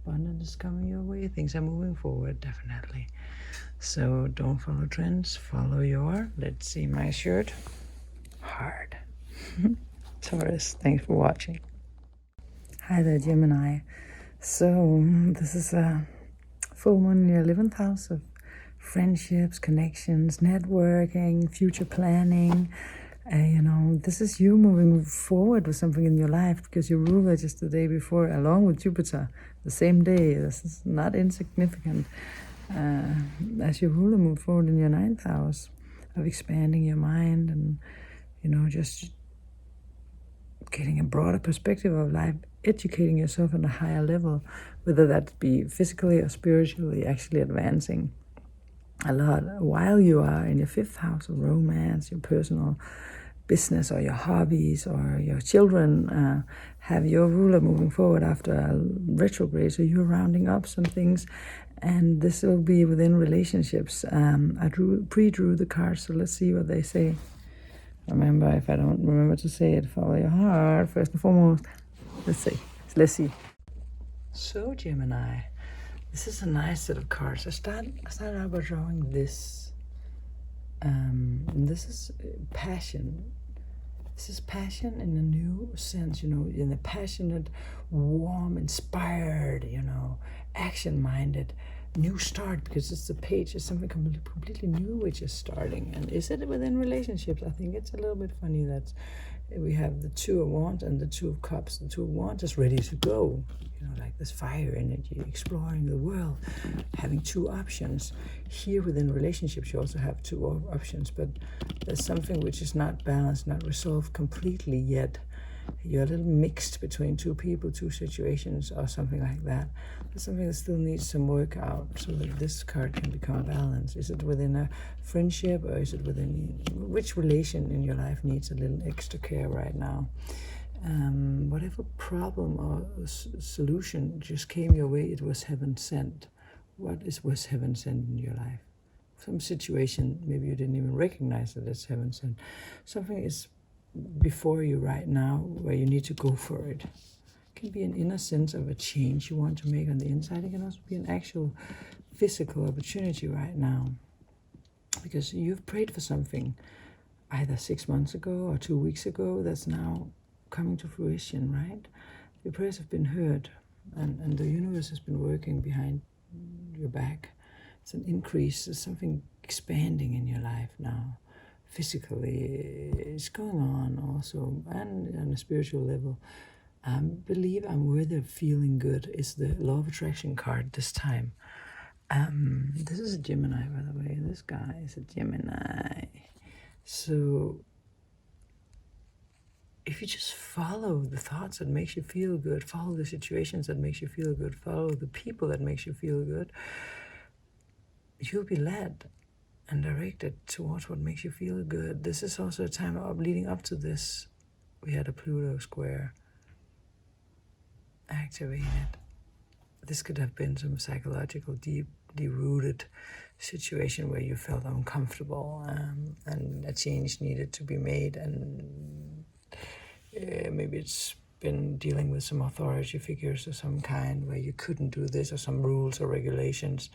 Abundance is coming your way. Things are moving forward, definitely. So don't follow trends, follow your, let's see my shirt, heart. Taurus, thanks for watching. Hi there, Gemini. So this is a full moon in your 11th house of friendships, connections, networking, future planning. You know, this is you moving forward with something in your life because your ruler just the day before, along with Jupiter, the same day. This is not insignificant. As your ruler moved forward in your 9th house of expanding your mind and, you know, just getting a broader perspective of life, educating yourself on a higher level, whether that be physically or spiritually, actually advancing a lot while you are in your 5th house of romance, your personal business or your hobbies or your children have your ruler moving forward after a retrograde. So you're rounding up some things, and this will be within relationships. I pre-drew the cards, so let's see what they say. Remember, if I don't remember to say it, follow your heart first and foremost. Let's see. So Gemini, this is a nice set of cards. I started out by drawing this. This is passion. This is passion in a new sense, you know, in a passionate, warm, inspired, you know, action-minded, new start, because it's a page, it's something completely new which is starting. And is it within relationships? I think it's a little bit funny that we have the Two of Wands and the Two of Cups. The Two of Wands is ready to go, you know, like this fire energy, exploring the world, having two options. Here within relationships, you also have two options, but there's something which is not balanced, not resolved completely yet. You're a little mixed between two people, two situations, or something like that. There's something that still needs some work out so that this card can become balanced. Is it within a friendship, or is it within which relation in your life needs a little extra care right now? Whatever problem or solution just came your way, it was heaven sent. What was heaven sent in your life? Some situation, maybe you didn't even recognize that it's heaven sent. Something is before you right now where you need to go for it. It can be an inner sense of a change you want to make on the inside. It can also be an actual physical opportunity right now, because you've prayed for something either 6 months ago or 2 weeks ago that's now coming to fruition, right? Your prayers have been heard, and the universe has been working behind your back. It's an increase, there's something expanding in your life now. Physically, it's going on also, and on a spiritual level. Believe I'm worthy of feeling good is the Law of Attraction card this time. This is a Gemini, by the way. This guy is a Gemini. So if you just follow the thoughts that makes you feel good, follow the situations that makes you feel good, follow the people that makes you feel good, you'll be led and directed towards what makes you feel good. This is also a time of leading up to this. We had a Pluto square activated. This could have been some psychological, deep-rooted situation where you felt uncomfortable, and a change needed to be made, and maybe it's been dealing with some authority figures of some kind where you couldn't do this, or some rules or regulations,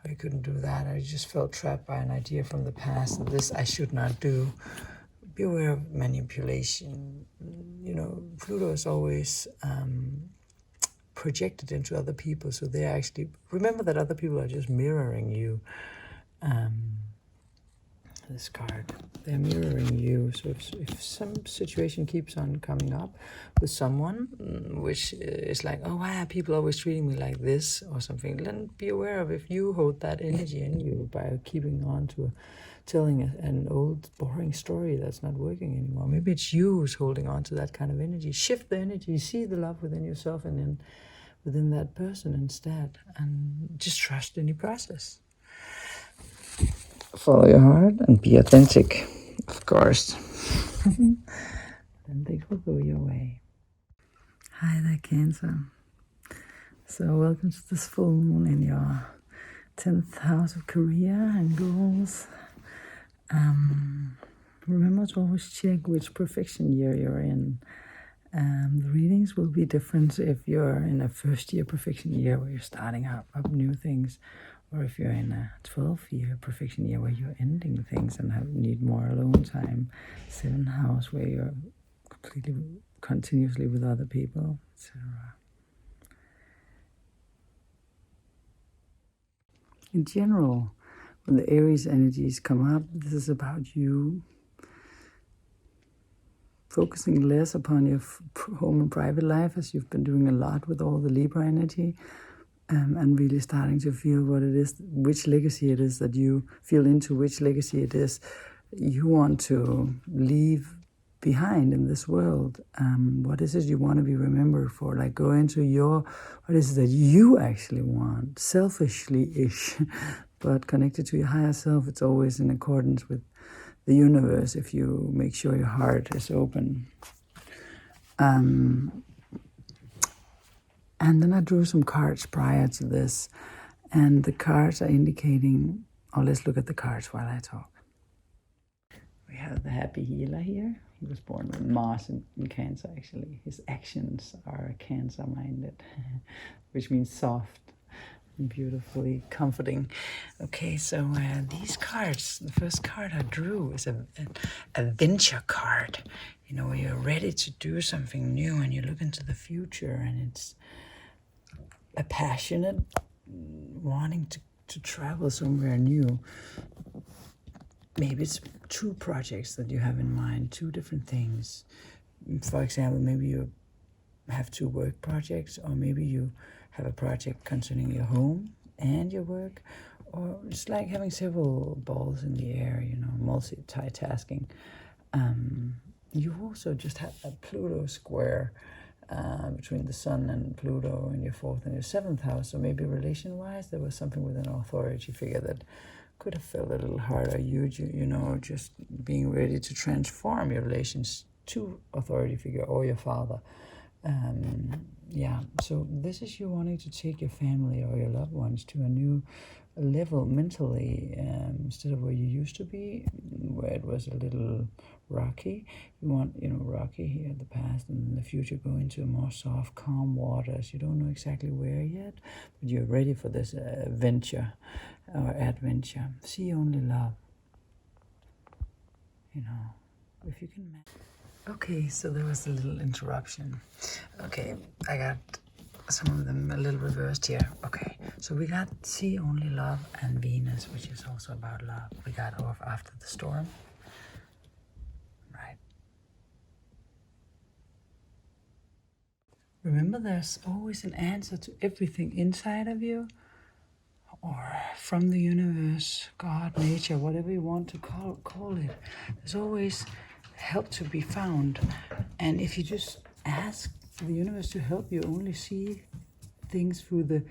or you couldn't do that, or you just felt trapped by an idea from the past that this I should not do. Be aware of manipulation. You know, Pluto is always projected into other people, so they're actually, remember that other people are just mirroring you. This card, they're mirroring you. So if some situation keeps on coming up with someone, which is like, oh, why are people always treating me like this or something, then be aware of if you hold that energy in you by keeping on to telling an old boring story that's not working anymore. Maybe it's you who's holding on to that kind of energy. Shift the energy, see the love within yourself and then within that person instead, and just trust in the process. Follow your heart and be authentic, of course. Then things will go your way. Hi there, Cancer. So welcome to this full moon in your 10th house of career and goals. Remember to always check which perfection year you're in. The readings will be different if you're in a first year perfection year where you're starting up new things, or if you're in a 12-year perfection year where you're ending things and need more alone time. 7th house where you're completely continuously with other people, etc. In general, when the Aries energies come up, this is about you focusing less upon your home and private life, as you've been doing a lot with all the Libra energy, and really starting to feel what it is, which legacy it is that you feel into, which legacy it is you want to leave behind in this world. What is it you want to be remembered for? Like, go into what is it that you actually want, selfishly-ish, but connected to your higher self. It's always in accordance with the universe if you make sure your heart is open. And then I drew some cards prior to this, and the cards are indicating, let's look at the cards while I talk. We have the happy healer here. He was born with Mars in Cancer, actually. His actions are Cancer-minded, which means soft and beautifully comforting. Okay, so these cards, the first card I drew is a venture card. You know, you're ready to do something new and you look into the future, and it's a passionate wanting to travel somewhere new. maybe it's 2 projects that you have in mind, 2 different things. For example, maybe you have 2 work projects, or maybe you have a project concerning your home and your work, or it's like having several balls in the air, you know, multitasking. You also just had a Pluto square between the Sun and Pluto in your 4th and your 7th house. So maybe relation-wise, there was something with an authority figure that could have felt a little harder. You know, just being ready to transform your relations to authority figure or your father. Yeah, so this is you wanting to take your family or your loved ones to a new level mentally, instead of where you used to be, where it was a little rocky. You want, you know, rocky here in the past, and in the future go into more soft, calm waters. You don't know exactly where yet, but you're ready for this venture or adventure. See only love, you know, if you can. Okay, so there was a little interruption. Okay, I got some of them a little reversed here. Okay, so we got See Only Love and Venus, which is also about love. We got Off After the Storm. Right. Remember, there's always an answer to everything inside of you, or from the universe, God, nature, whatever you want to call it. There's always help to be found. And if you just ask the universe to help you only see things through the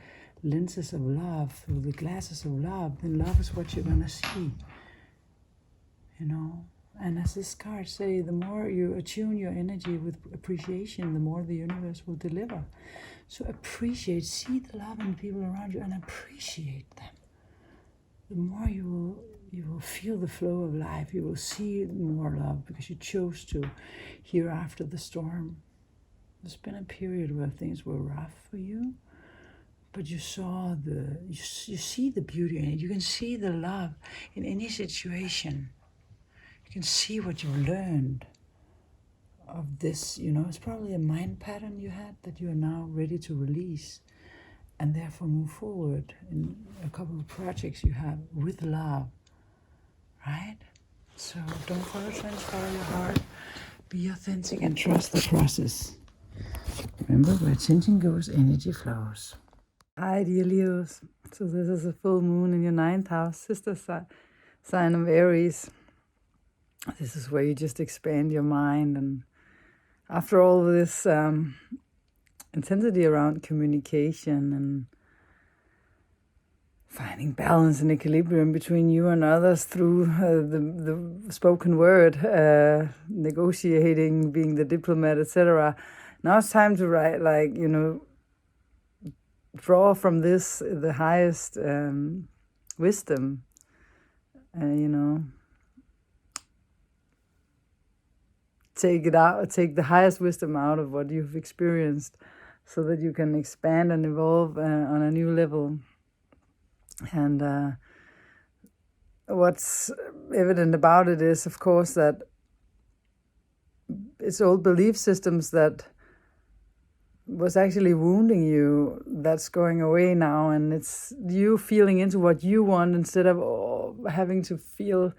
lenses of love, through the glasses of love, then love is what you're gonna see, you know. And as this card say, the more you attune your energy with appreciation, the more the universe will deliver. So appreciate, see the love in the people around you and appreciate them. The more you will feel the flow of life, you will see more love because you chose to. Here after the storm, there's been a period where things were rough for you, but you saw you see the beauty in it. You can see the love in any situation. You can see what you've learned of this, you know. It's probably a mind pattern you had that you are now ready to release, and therefore move forward in a couple of projects you have with love, right? So don't follow trends, follow your heart. Be authentic and trust the process. Remember, where attention goes, energy flows. Hi, dear Leos. So this is a full moon in your 9th house, sister sign of Aries. This is where you just expand your mind, and after all this intensity around communication and finding balance and equilibrium between you and others through the spoken word, negotiating, being the diplomat, etc. Now it's time to write, like, you know, draw from this the highest wisdom, you know. Take it out, take the highest wisdom out of what you've experienced so that you can expand and evolve on a new level. And what's evident about it is, of course, that it's old belief systems that was actually wounding you that's going away now, and it's you feeling into what you want instead of having to feel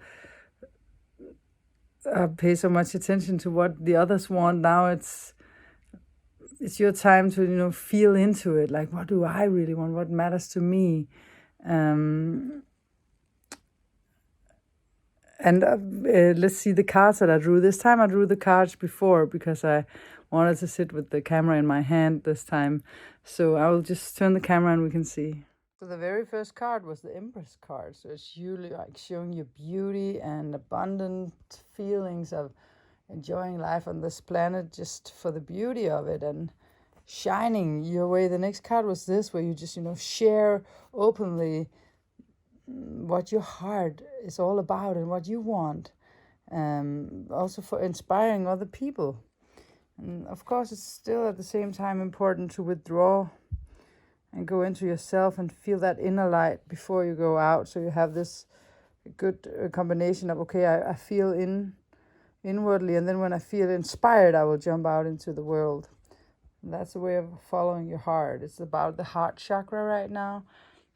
pay so much attention to what the others want. Now it's your time to, you know, feel into it, like, what do I really want, what matters to me. And let's see the cards that I drew. This time I drew the cards before because I wanted to sit with the camera in my hand this time. So I will just turn the camera and we can see. So the very first card was the Empress card. So it's usually like showing you beauty and abundant feelings of enjoying life on this planet just for the beauty of it and shining your way. The next card was this, where you just, you know, share openly what your heart is all about and what you want. Also for inspiring other people. And of course, it's still at the same time important to withdraw and go into yourself and feel that inner light before you go out. So you have this good combination of, okay, I feel inwardly, and then when I feel inspired, I will jump out into the world. And that's a way of following your heart. It's about the heart chakra right now,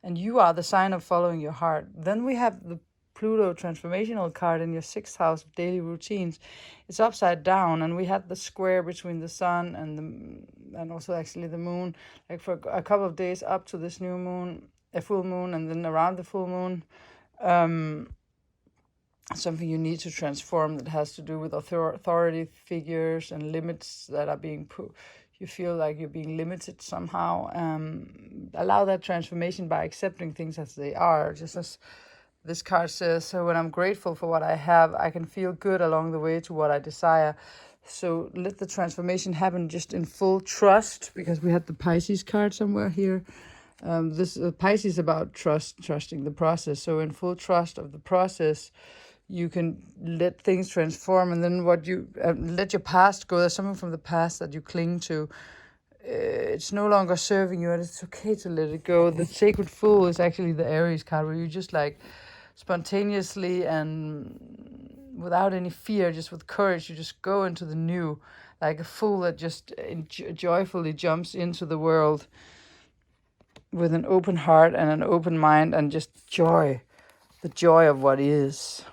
and you are the sign of following your heart. Then we have the Pluto transformational card in your 6th house of daily routines, it's upside down, and we had the square between the sun and also actually the moon, like for a couple of days up to this new moon, a full moon, and then around the full moon. Something you need to transform that has to do with authority figures and limits that are being put. You feel like you're being limited somehow. Allow that transformation by accepting things as they are, just as this card says. So when I'm grateful for what I have, I can feel good along the way to what I desire. So let the transformation happen just in full trust, because we had the Pisces card somewhere here. This Pisces about trusting the process. So in full trust of the process, you can let things transform, and then what you let your past go. There's something from the past that you cling to. It's no longer serving you, and it's okay to let it go. The Sacred Fool is actually the Aries card, where you just like spontaneously and without any fear, just with courage, you just go into the new, like a fool that just joyfully jumps into the world with an open heart and an open mind, and just joy, the joy of what is.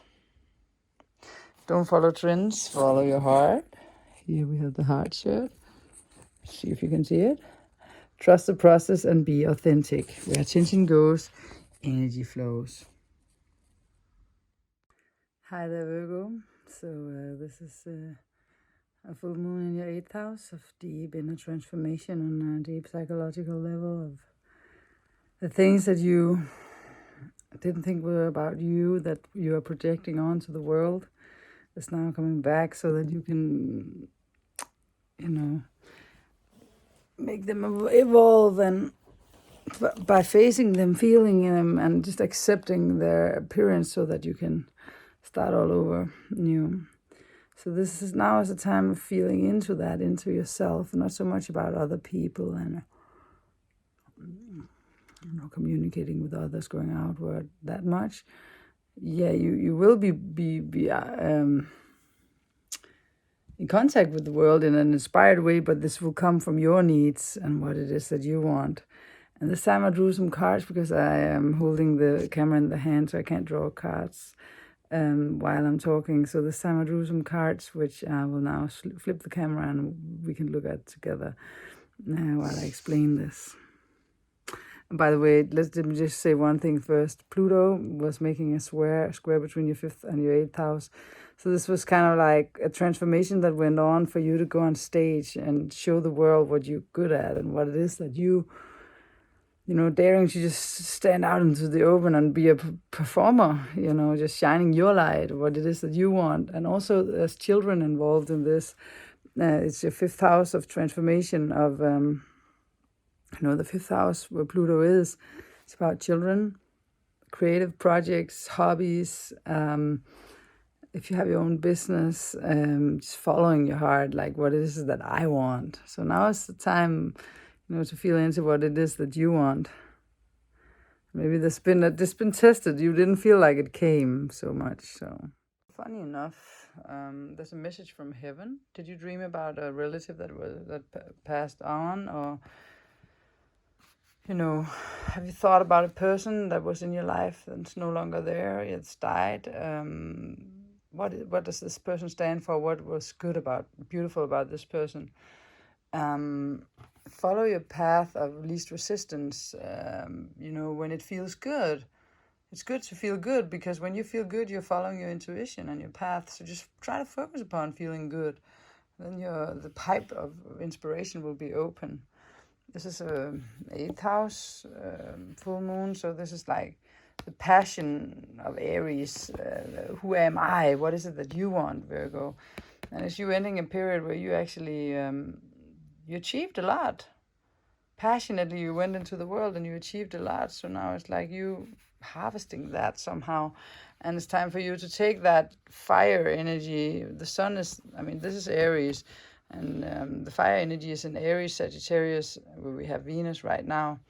Don't follow trends, follow your heart. Here we have the heart shirt. See if you can see it. Trust the process and be authentic. Where attention goes, energy flows. Hi there, Virgo. So this is a full moon in your 8th house of deep inner transformation on a deep psychological level of the things that you didn't think were about you, that you are projecting onto the world, is now coming back, so that you can, make them evolve, and by facing them, feeling them, and just accepting their appearance, so that you can start all over new. So this is now is a time of feeling into that, into yourself, not so much about other people and communicating with others, going outward that much. Yeah, you will be in contact with the world in an inspired way, but this will come from your needs and what it is that you want. And this time I drew some cards because I am holding the camera in the hand, so I can't draw cards while I'm talking. So this time I drew some cards, which I will now flip the camera and we can look at together while I explain this. And by the way, let me just say one thing first. Pluto was making a square between your 5th and your 8th house. So this was kind of like a transformation that went on for you to go on stage and show the world what you're good at and what it is that you daring to just stand out into the open and be a performer, just shining your light, what it is that you want. And also there's children involved in this. It's your 5th house of transformation of, the 5th house where Pluto is. It's about children, creative projects, hobbies. If you have your own business, just following your heart, like what it is that I want. So now is the time, to feel into what it is that you want. Maybe this been tested. You didn't feel like it came so much. So funny enough, there's a message from heaven. Did you dream about a relative that passed on, or have you thought about a person that was in your life that's no longer there? It's died. What does this person stand for? What was beautiful about this person? Follow your path of least resistance. When it feels good, it's good to feel good, because when you feel good, you're following your intuition and your path. So just try to focus upon feeling good. Then the pipe of inspiration will be open. This is a 8th house full moon, so this is like the passion of Aries. Who am I? What is it that you want, Virgo? And it's you ending a period where you actually you achieved a lot. Passionately, you went into the world and you achieved a lot. So now it's like you harvesting that somehow. And it's time for you to take that fire energy. The sun is, this is Aries. And the fire energy is in Aries, Sagittarius, where we have Venus right now.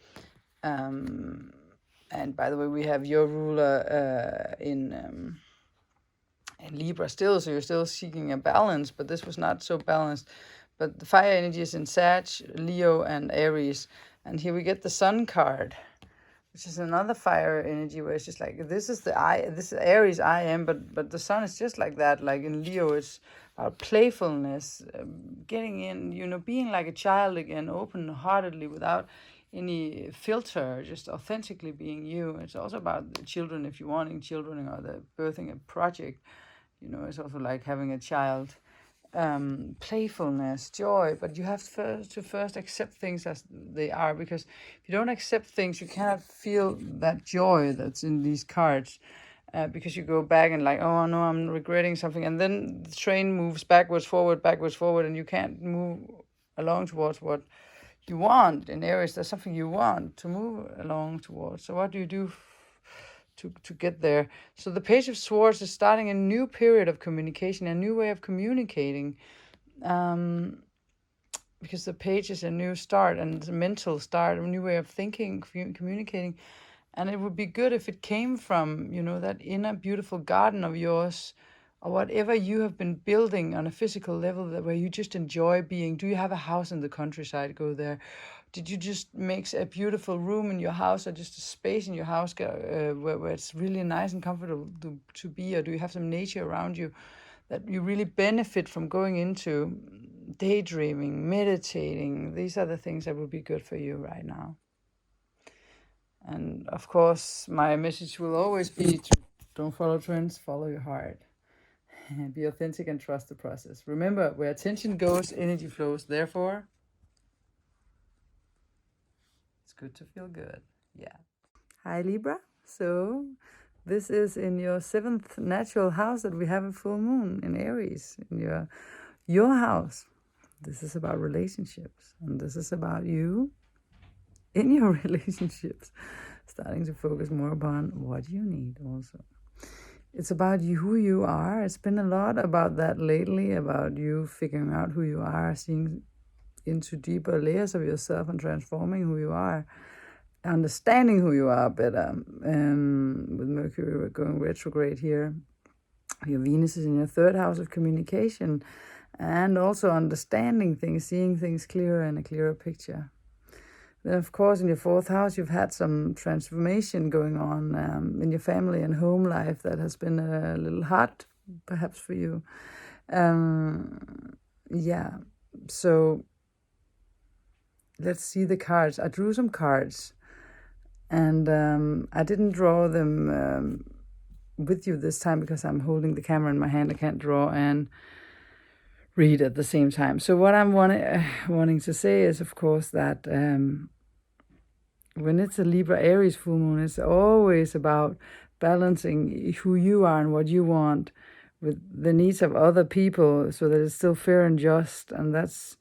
And by the way, we have your ruler in Libra still, so you're still seeking a balance, but this was not so balanced. But the fire energy is in Sag, Leo, and Aries. And here we get the Sun card, which is another fire energy where it's just like, this is Aries I am, but the sun is just like that. Like in Leo, it's about playfulness, getting in, you know, being like a child again, open-heartedly without any filter, just authentically being you. It's also about the children, if you're wanting children or the birthing a project, you know, it's also like having a child. Playfulness, joy, but you have to first accept things as they are, because if you don't accept things, you cannot feel that joy that's in these cards, because you go back and like, oh no, I'm regretting something, and then the train moves backwards, forward, and you can't move along towards what you want. In Aries, there's something you want to move along towards. So what do you do to get there? So the Page of Swords is starting a new period of communication, a new way of communicating, because the page is a new start and a mental start, a new way of thinking, communicating. And it would be good if it came from, you know, that inner beautiful garden of yours, or whatever you have been building on a physical level, that where you just enjoy being. Do you have a house in the countryside? Go there. Did you just make a beautiful room in your house, or just a space in your house where it's really nice and comfortable to be? Or do you have some nature around you that you really benefit from going into? Daydreaming, meditating, these are the things that would be good for you right now. And of course, my message will always be to don't follow trends, follow your heart. Be authentic and trust the process. Remember, where attention goes, energy flows. Therefore, it's good to feel good. Yeah. Hi, Libra. So this is in your 7th natural house that we have a full moon in Aries, in your house. This is about relationships, and this is about you in your relationships, starting to focus more upon what you need also. It's about you, who you are. It's been a lot about that lately, about you figuring out who you are, seeing into deeper layers of yourself and transforming who you are, understanding who you are better. With Mercury going retrograde here, your Venus is in your 3rd house of communication, and also understanding things, seeing things clearer in a clearer picture. Then, of course, in your 4th house, you've had some transformation going on in your family and home life that has been a little hard, perhaps, for you. Yeah, so let's see the cards. I drew some cards, and I didn't draw them with you this time because I'm holding the camera in my hand. I can't draw and read at the same time. So what I'm wanting to say is, of course, that when it's a Libra Aries full moon, it's always about balancing who you are and what you want with the needs of other people, so that it's still fair and just. And that's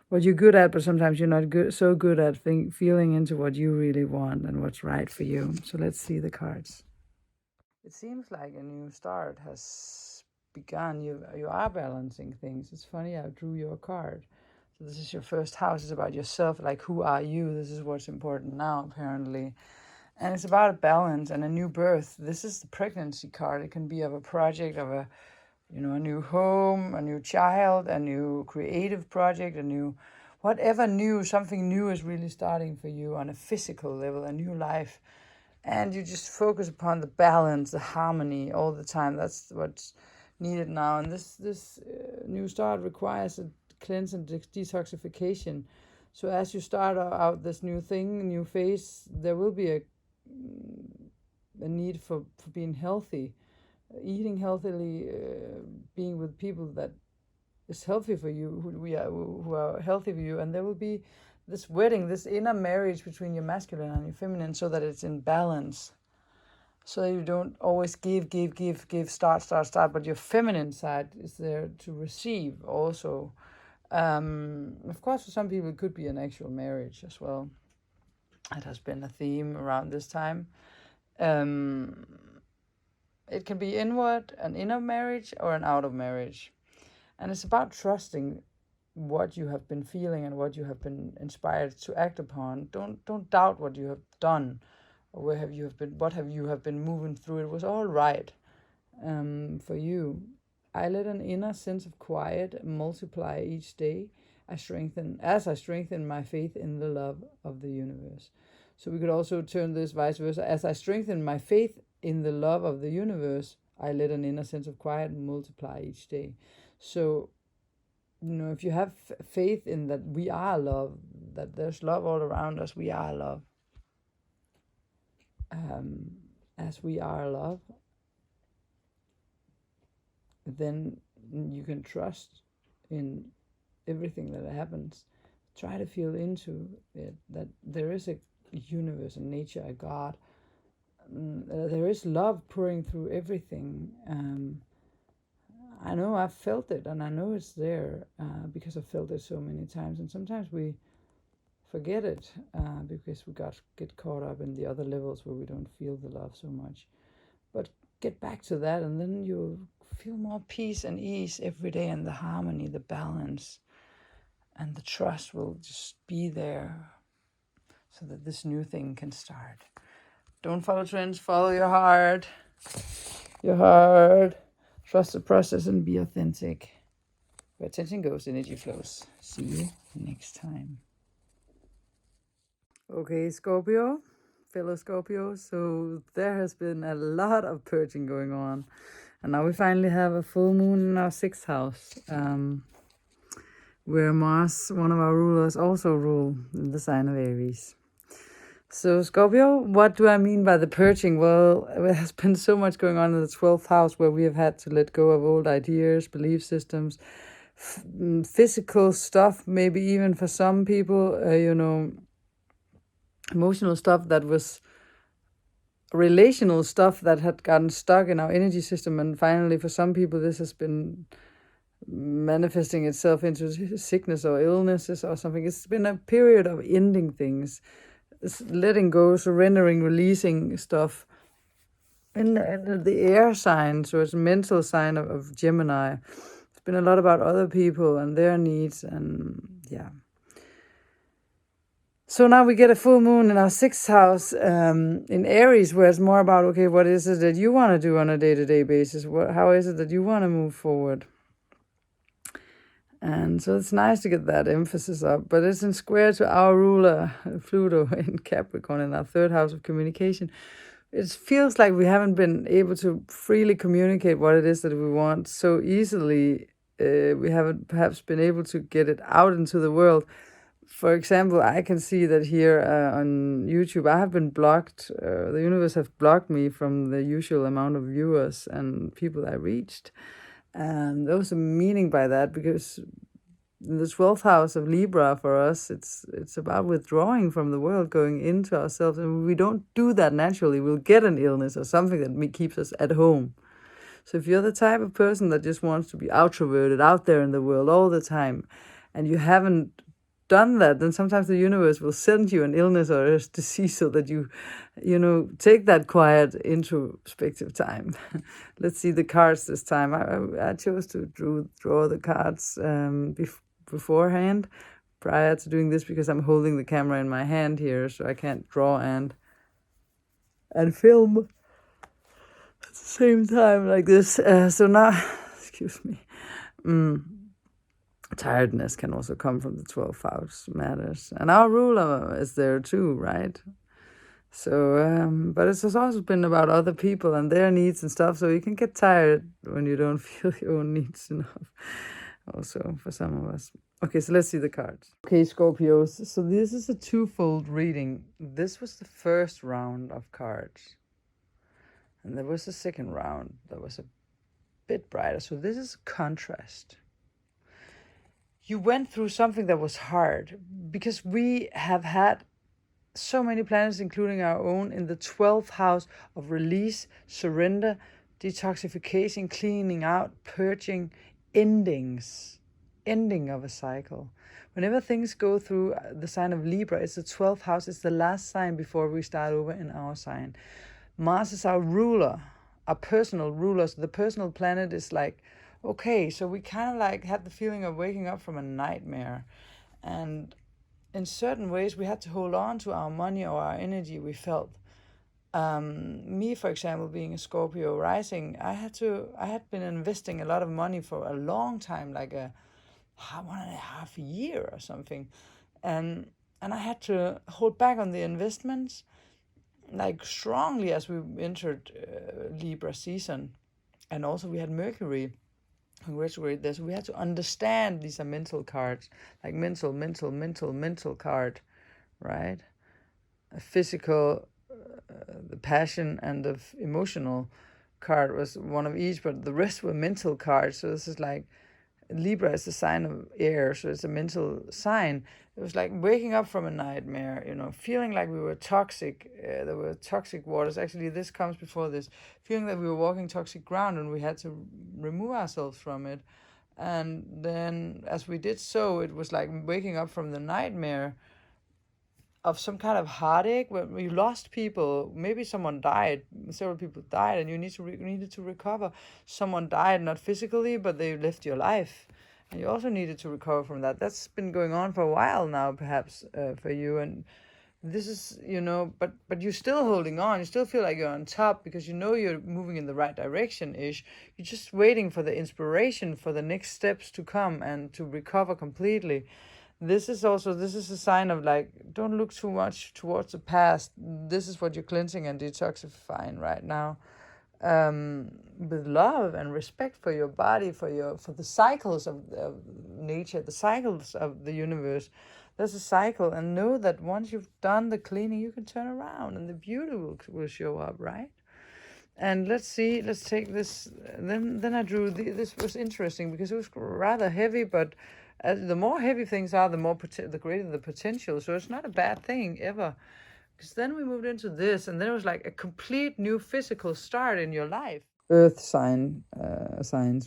what you're good at, but sometimes you're not so good at feeling into what you really want and what's right for you. So let's see the cards. It seems like a new start has begun. You are balancing things. It's funny, I drew your card. So this is your 1st house. It's about yourself, like who are you? This is what's important now, apparently. And it's about a balance and a new birth. This is the pregnancy card. It can be of a project, of a new home, a new child, a new creative project, something new is really starting for you on a physical level, a new life. And you just focus upon the balance, the harmony all the time. That's what's needed now. And this new start requires a cleanse and detoxification. So as you start out this new thing, new phase, there will be a need for being healthy, eating healthily, being with people that is healthy for you, who are healthy for you. And there will be this wedding, this inner marriage between your masculine and your feminine, so that it's in balance. So you don't always give, start, but your feminine side is there to receive also. Of course, for some people, it could be an actual marriage as well. It has been a theme around this time. It can be inward, an inner marriage, or an out of marriage. And it's about trusting what you have been feeling and what you have been inspired to act upon. Don't doubt what you have done, or what have you been moving through. It was all right for you. I let an inner sense of quiet multiply each day. As I strengthen my faith in the love of the universe. So we could also turn this vice versa. As I strengthen my faith in the love of the universe, I let an inner sense of quiet multiply each day. So, if you have faith in that we are love, that there's love all around us, we are love. As we are love, then you can trust in everything that happens. Try to feel into it, that there is a universe, a nature, a God. There is love pouring through everything. I know I've felt it, and I know it's there because I've felt it so many times. And sometimes we forget it because we get caught up in the other levels where we don't feel the love so much. But get back to that, and then you'll feel more peace and ease every day, and the harmony, the balance, and the trust will just be there so that this new thing can start. Don't follow trends, follow your heart. Your heart. Trust the process and be authentic. Where attention goes, energy flows. See you next time. Okay, Scorpio, fellow Scorpio. So there has been a lot of purging going on. And now we finally have a full moon in our 6th house. Where Mars, one of our rulers, also rule in the sign of Aries. So Scorpio, what do I mean by the purging? Well, there has been so much going on in the 12th house where we have had to let go of old ideas, belief systems, physical stuff, maybe even for some people, emotional stuff that was relational stuff that had gotten stuck in our energy system. And finally, for some people, this has been manifesting itself into sickness or illnesses or something. It's been a period of ending things. It's letting go, surrendering, releasing stuff. And the air sign, so it's a mental sign of Gemini. It's been a lot about other people and their needs, and yeah. So now we get a full moon in our 6th house in Aries, where it's more about, okay, what is it that you want to do on a day-to-day basis? How is it that you want to move forward? And so it's nice to get that emphasis up, but it's in square to our ruler, Pluto, in Capricorn, in our 3rd house of communication. It feels like we haven't been able to freely communicate what it is that we want so easily. We haven't perhaps been able to get it out into the world. For example, I can see that here on YouTube, I have been blocked. The universe has blocked me from the usual amount of viewers and people I reached. And there was a meaning by that, because in the 12th house of Libra for us, it's about withdrawing from the world, going into ourselves. And we don't do that naturally, we'll get an illness or something that keeps us at home. So if you're the type of person that just wants to be outroverted out there in the world all the time, and you haven't done that, then sometimes the universe will send you an illness or a disease so that you take that quiet introspective time. Let's see the cards this time. I chose to draw the cards beforehand, prior to doing this, because I'm holding the camera in my hand here, so I can't draw and film at the same time like this. So now, excuse me. Tiredness can also come from the 12th house matters. And our ruler is there too, right? So, but it's also been about other people and their needs and stuff. So you can get tired when you don't feel your own needs enough. Also, for some of us. Okay, so let's see the cards. Okay, Scorpios. So this is a twofold reading. This was the first round of cards. And there was a second round that was a bit brighter. So this is a contrast. You went through something that was hard, because we have had so many planets, including our own, in the 12th house of release, surrender, detoxification, cleaning out, purging, ending of a cycle. Whenever things go through the sign of Libra, it's the 12th house, it's the last sign before we start over in our sign. Mars is our ruler, our personal ruler. So the personal planet is like, okay, so we kind of like had the feeling of waking up from a nightmare. And in certain ways, we had to hold on to our money or our energy we felt. Me, for example, being a Scorpio rising, I had been investing a lot of money for a long time, like 1.5 years or something. And And I had to hold back on the investments, like strongly as we entered Libra season. And also we had Mercury retrograde there, so we had to understand these are mental cards, like mental card, right? A physical, the passion, and the emotional card was one of each, but the rest were mental cards. So this is like Libra is a sign of air, so it's a mental sign. It was like waking up from a nightmare, feeling like we were toxic. There were toxic waters. Actually, this comes before this. Feeling that we were walking toxic ground and we had to remove ourselves from it. And then as we did so, it was like waking up from the nightmare of some kind of heartache when you lost people. Maybe someone died, several people died, and you needed to recover. Someone died, not physically, but they left your life, and you also needed to recover from that. That's been going on for a while now, perhaps, for you. And this is, but you're still holding on. You still feel like you're on top because you're moving in the right direction-ish. You're just waiting for the inspiration for the next steps to come and to recover completely. This is a sign of like, don't look too much towards the past. This is what you're cleansing and detoxifying right now, with love and respect for your body, for the cycles of nature, the cycles of the universe. There's a cycle, and know that once you've done the cleaning, you can turn around and the beauty will show up, right? And let's take this. Then I drew this was interesting because it was rather heavy, but the more heavy things are, the greater the potential. So it's not a bad thing ever. Because then we moved into this, and then it was like a complete new physical start in your life. Earth signs,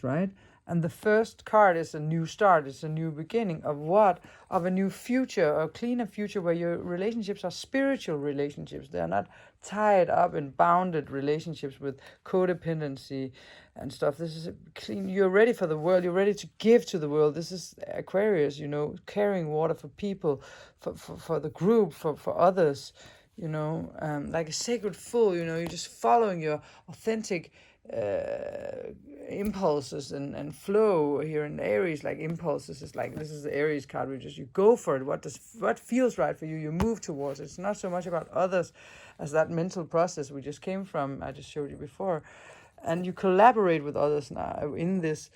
right? And the first card is a new start. It's a new beginning of what? Of a new future, a cleaner future where your relationships are spiritual relationships. They are not tied up in bounded relationships with codependency and stuff. This is clean. You're ready for the world. You're ready to give to the world. This is Aquarius, carrying water for people, for the group, for others, like a sacred fool, you're just following your authentic impulses and flow here in Aries. Like impulses is like, this is the Aries card where you go for it. What feels right for you, you move towards it. It's not so much about others as that mental process we just came from, I just showed you before. And you collaborate with others now in this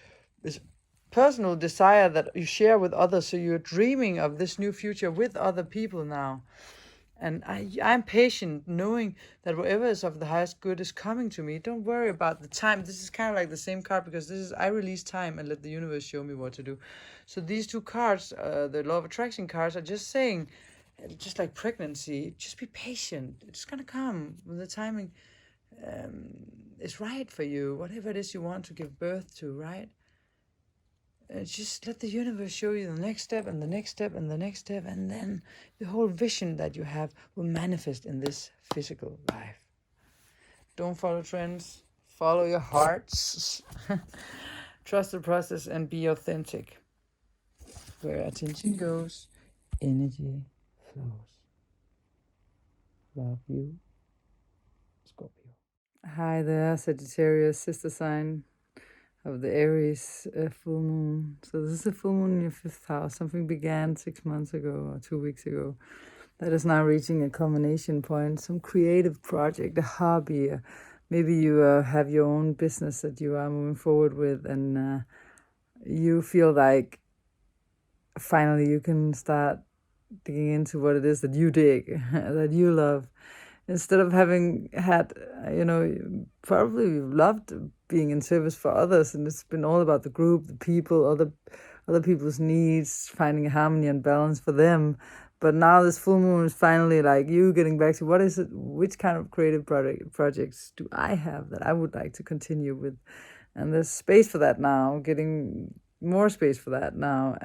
personal desire that you share with others. So you're dreaming of this new future with other people now. And I'm patient, knowing that whatever is of the highest good is coming to me. Don't worry about the time. This is kind of like the same card, because this is, I release time and let the universe show me what to do. So these two cards, the law of attraction cards, are just saying, just like pregnancy, just be patient. It's going to come when the timing is right for you. Whatever it is you want to give birth to, right? Just let the universe show you the next step and the next step and the next step, and then the whole vision that you have will manifest in this physical life. Don't follow trends, follow your hearts. Trust the process and be authentic. Where attention goes, energy flows. Love you, Scorpio. Hi there, Sagittarius, sister sign of the Aries full moon. So this is a full moon in your 5th house. Something began 6 months ago or 2 weeks ago that is now reaching a culmination point. Some creative project, a hobby. Maybe you have your own business that you are moving forward with, and you feel like finally you can start digging into what it is that you dig, that you love. Instead of having had, probably you've loved being in service for others, and it's been all about the group, the people, other people's needs, finding harmony and balance for them. But now this full moon is finally like you getting back to what is it, which kind of creative projects do I have that I would like to continue with? And there's space for that now, getting more space for that now.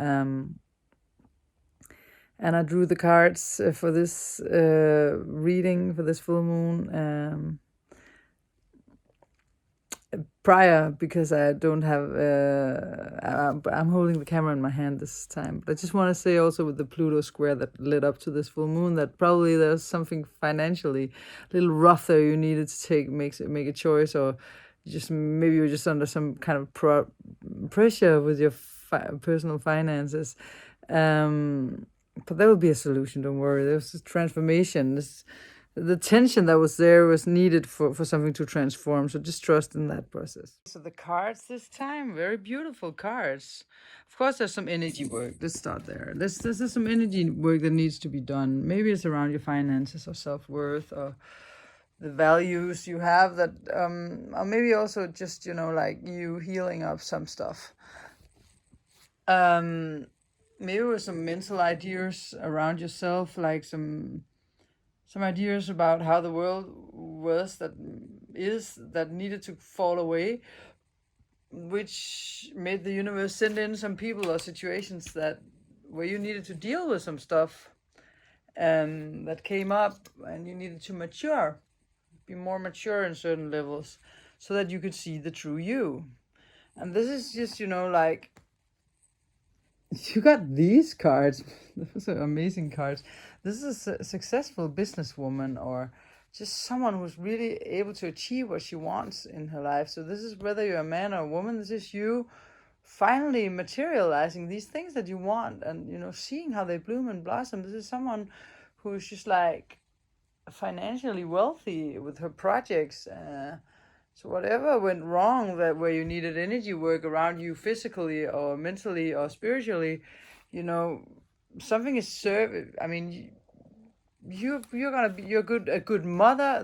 And I drew the cards for this reading, for this full moon, prior, because I don't have, I'm holding the camera in my hand this time. But I just want to say also, with the Pluto square that led up to this full moon, that probably there's something financially a little rough there you needed to make a choice, or maybe you're just under some kind of pressure with your personal finances. But there will be a solution, don't worry. There's this transformation. The tension that was there was needed for something to transform. So just trust in that process. So the cards this time, very beautiful cards. Of course, there's some energy work. Let's start there. There's some energy work that needs to be done. Maybe it's around your finances or self-worth or the values you have that, or maybe also just, you know, like you healing up some stuff. Maybe with some mental ideas around yourself, like some ideas about how the world was that needed to fall away, which made the universe send in some people or situations where you needed to deal with some stuff that came up, and you needed to be more mature in certain levels so that you could see the true you. And this is just, you know, like, you got these cards. Those are amazing cards. This is a successful businesswoman or just someone who's really able to achieve what she wants in her life. So this is whether you're a man or a woman, this is you finally materializing these things that you want and, you know, seeing how they bloom and blossom. This is someone who's just like financially wealthy with her projects. So whatever went wrong where you needed energy work around you physically or mentally or spiritually, you know, something is I mean, you're a good mother,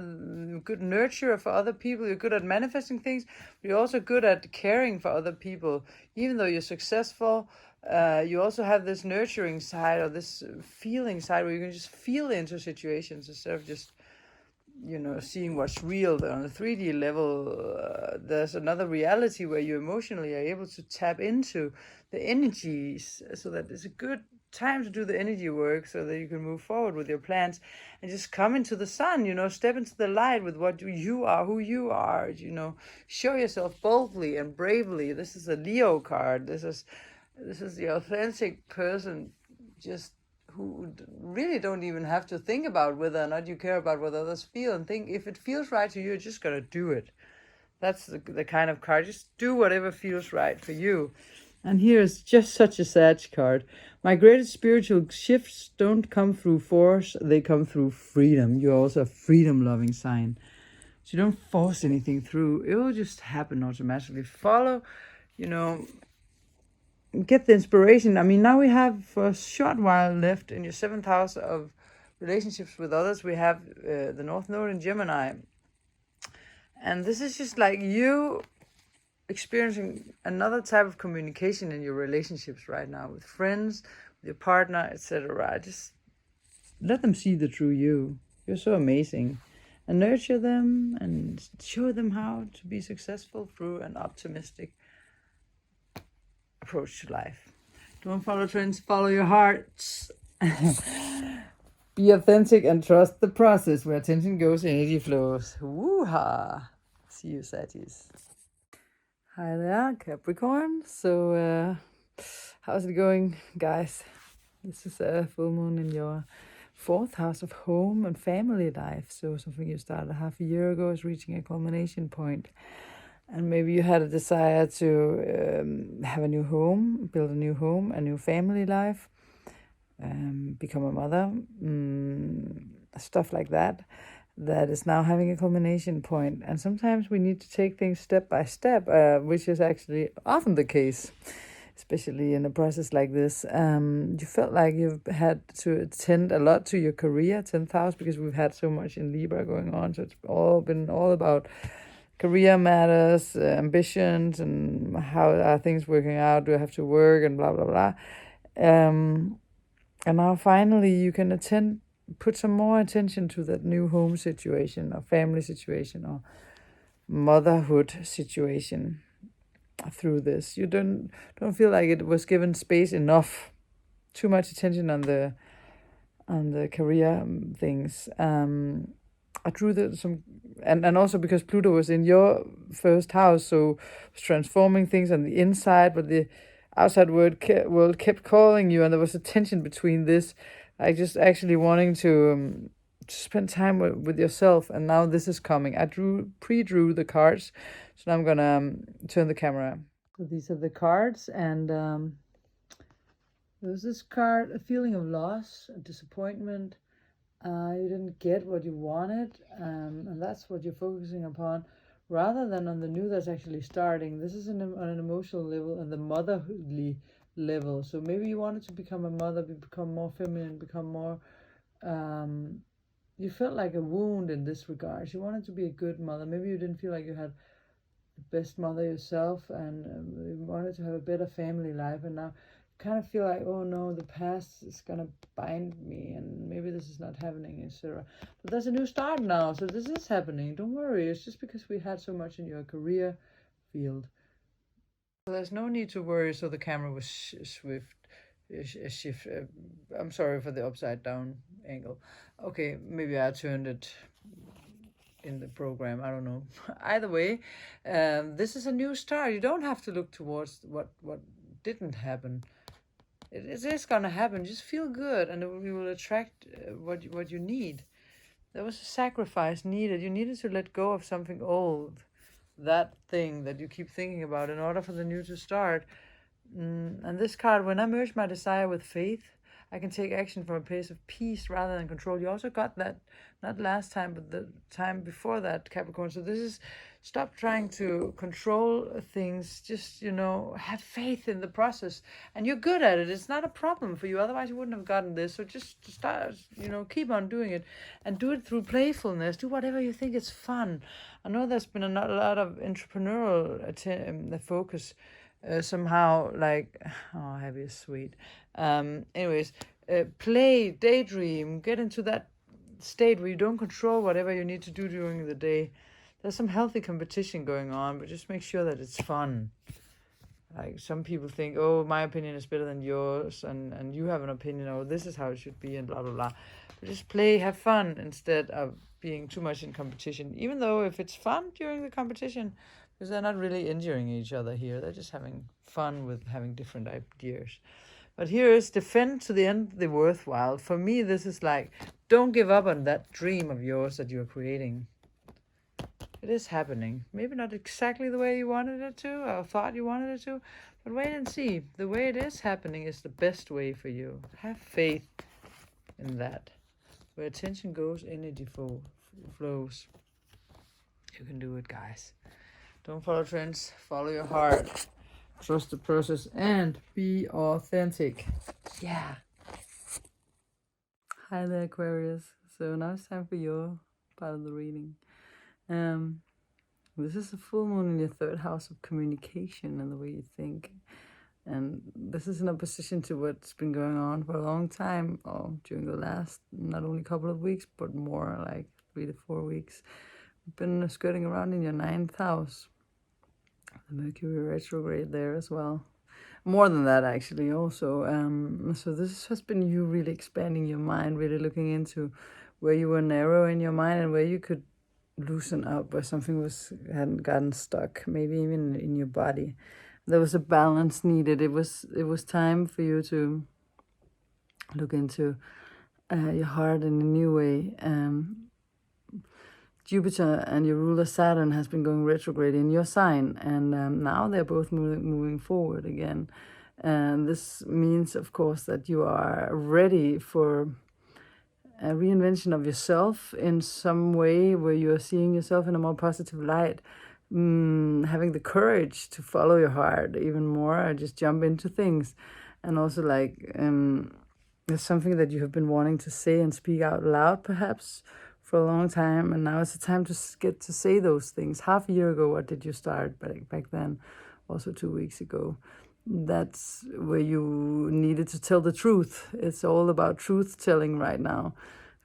good nurturer for other people. You're good at manifesting things, but you're also good at caring for other people. Even though you're successful, you also have this nurturing side or this feeling side where you can just feel into situations instead of just, you know, seeing what's real on the 3D level. There's another reality where you emotionally are able to tap into the energies, so that it's a good time to do the energy work so that you can move forward with your plans and just come into the sun, you know, step into the light with what you are, who you are, you know, show yourself boldly and bravely. This is a Leo card. This is the authentic person, just who really don't even have to think about whether or not you care about what others feel, and think if it feels right to you, you're just gonna do it. That's the kind of card. Just do whatever feels right for you. And here's just such a sad card. My greatest spiritual shifts don't come through force, they come through freedom. You're also a freedom-loving sign. So you don't force anything through. It will just happen automatically. Follow, you know, get the inspiration. I mean, now we have for a short while left in your 7th house of relationships with others. We have the North Node in Gemini. And this is just like you experiencing another type of communication in your relationships right now with friends, with your partner, etc. Just let them see the true you. You're so amazing. And nurture them and show them how to be successful through an optimistic approach to life. Don't follow trends, follow your hearts. Be authentic and trust the process. Where attention goes, energy flows. Woo-ha! See you, Sagittarius. Hi there, Capricorn. So, how's it going, guys? This is a full moon in your 4th house of home and family life. So something you started half a year ago is reaching a culmination point. And maybe you had a desire to have a new home, build a new home, a new family life, become a mother, stuff like that. That is now having a culmination point. And sometimes we need to take things step by step, which is actually often the case, especially in a process like this. You felt like you've had to attend a lot to your career, 10th house, because we've had so much in Libra going on. So it's been all about career matters, ambitions, and how are things working out? Do I have to work and blah, blah, blah. And now finally you can put some more attention to that new home situation or family situation or motherhood situation through this. You don't feel like it was given space enough, too much attention on the career things. I drew and also because Pluto was in your 1st house, so was transforming things on the inside, but the outside world kept calling you, and there was a tension between this, like just actually wanting to spend time with yourself. And now this is coming. I pre-drew the cards, so now I'm gonna turn the camera. So these are the cards, and There's this card, a feeling of loss, a disappointment. You didn't get what you wanted, and that's what you're focusing upon, rather than on the new that's actually starting. This is on an emotional level and the motherly level. So maybe you wanted to become a mother, become more feminine, become more... you felt like a wound in this regard. You wanted to be a good mother. Maybe you didn't feel like you had the best mother yourself, and you wanted to have a better family life, and now kind of feel like, oh no, the past is gonna bind me, and maybe this is not happening, etc. But there's a new start now, so this is happening. Don't worry, it's just because we had so much in your career field. So there's no need to worry. So the camera was shift. I'm sorry for the upside down angle. Okay, maybe I turned it in the program, I don't know. Either way, this is a new start. You don't have to look towards what didn't happen. It is gonna happen. Just feel good, and you will attract what you need. There was a sacrifice needed. You needed to let go of something old, that thing that you keep thinking about, in order for the new to start. And this card, when I merge my desire with faith, I can take action from a place of peace rather than control. You also got that, not last time, but the time before that, Capricorn. So this is, stop trying to control things. Just, have faith in the process. And you're good at it. It's not a problem for you. Otherwise, you wouldn't have gotten this. So just start, keep on doing it. And do it through playfulness. Do whatever you think is fun. I know there's been a lot of entrepreneurial focus. Somehow, like, oh, heavy is sweet. Anyways, play, daydream, get into that state where you don't control whatever you need to do during the day. There's some healthy competition going on, but just make sure that it's fun. Like, some people think, oh, my opinion is better than yours, and you have an opinion, oh, this is how it should be, and blah, blah, blah. But just play, have fun, instead of being too much in competition. Even though if it's fun during the competition, because they're not really injuring each other here. They're just having fun with having different ideas. But here is defend to the end the worthwhile. For me, this is like, don't give up on that dream of yours that you're creating. It is happening. Maybe not exactly the way you wanted it to, or thought you wanted it to, but wait and see. The way it is happening is the best way for you. Have faith in that. Where attention goes, energy flows. You can do it, guys. Don't follow trends, follow your heart, trust the process, and be authentic. Yeah. Hi there, Aquarius. So now it's time for your part of the reading. This is a full moon in your third house of communication and the way you think. And this is in opposition to what's been going on for a long time, or during the last, not only couple of weeks, but more like 3 to 4 weeks. We've been skirting around in your 9th house. The Mercury retrograde there as well. More than that, actually, also. So this has been you really expanding your mind, really looking into where you were narrow in your mind and where you could loosen up, where something hadn't gotten stuck, maybe even in your body. There was a balance needed. It was time for you to look into your heart in a new way. Jupiter and your ruler Saturn has been going retrograde in your sign, and now they're both moving forward again. And this means, of course, that you are ready for a reinvention of yourself in some way, where you are seeing yourself in a more positive light, having the courage to follow your heart even more, or just jump into things. And also, like, there's something that you have been wanting to say and speak out loud, perhaps, for a long time, and now it's the time to get to say those things. Half a year ago, what did you start back then? Also 2 weeks ago. That's where you needed to tell the truth. It's all about truth-telling right now,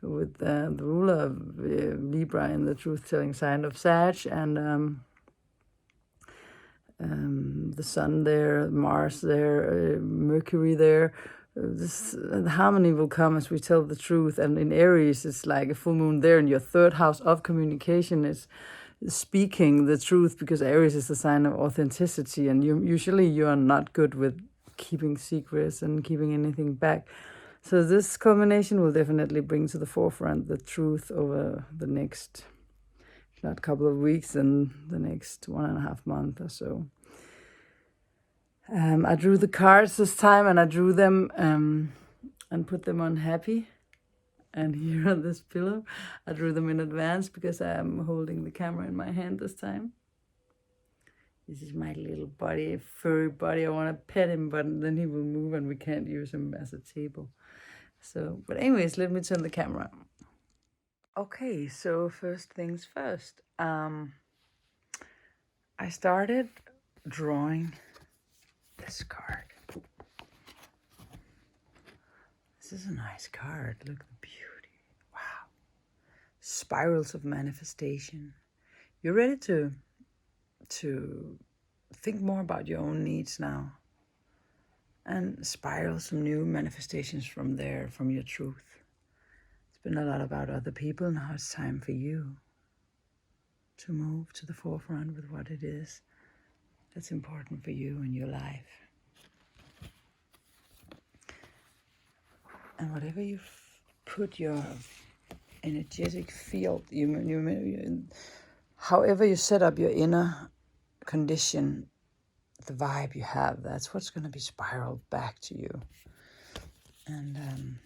with the ruler of Libra in the truth-telling sign of Sag, and the Sun there, Mars there, Mercury there. This harmony will come as we tell the truth. And in Aries, it's like a full moon there in your third house of communication is speaking the truth, because Aries is the sign of authenticity, and usually you are not good with keeping secrets and keeping anything back. So this combination will definitely bring to the forefront the truth over the next, if not couple of weeks, and the next 1.5 months or so. I drew the cards this time, and I drew them and put them on happy. And here on this pillow, I drew them in advance because I'm holding the camera in my hand this time. This is my little buddy, furry buddy. I want to pet him, but then he will move and we can't use him as a table. So, but anyways, let me turn the camera. Okay, so first things first. I started drawing this card. This is a nice card. Look at the beauty. Wow. Spirals of manifestation. You're ready to think more about your own needs now. And spiral some new manifestations from there, from your truth. It's been a lot about other people. Now it's time for you to move to the forefront with what it is that's important for you in your life. And whatever you put your energetic field, however you set up your inner condition, the vibe you have, that's what's going to be spiraled back to you. And then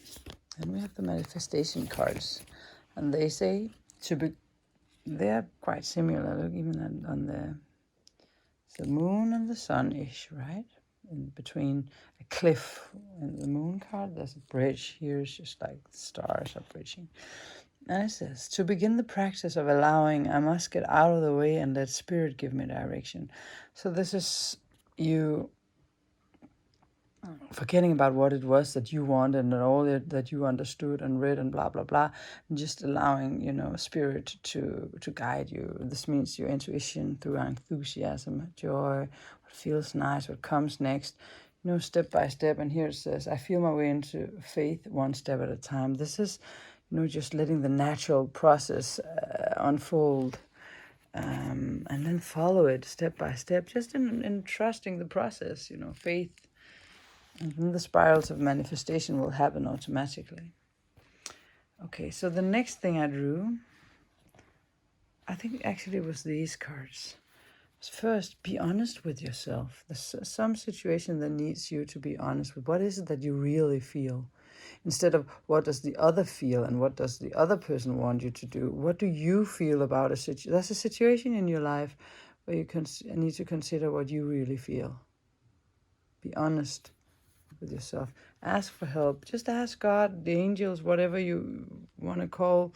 we have the manifestation cards, and they say they're quite similar. Look, even on the moon and the sun-ish, right? In between a cliff and the moon card, there's a bridge. Here it's just like the stars are bridging. And it says, to begin the practice of allowing, I must get out of the way and let spirit give me direction. So this is you forgetting about what it was that you wanted and all that you understood and read and blah, blah, blah. And just allowing, spirit to guide you. This means your intuition through enthusiasm, joy, what feels nice, what comes next, step by step. And here it says, I feel my way into faith one step at a time. This is, just letting the natural process unfold. And then follow it step by step, just in trusting the process, faith. And then the spirals of manifestation will happen automatically. Okay, so the next thing I drew, I think actually it was these cards. First, be honest with yourself. There's some situation that needs you to be honest with. What is it that you really feel? Instead of what does the other feel and what does the other person want you to do? What do you feel about a situation? There's a situation in your life where you need to consider what you really feel. Be honest with yourself. Ask for help. Just ask God, the angels, whatever you want to call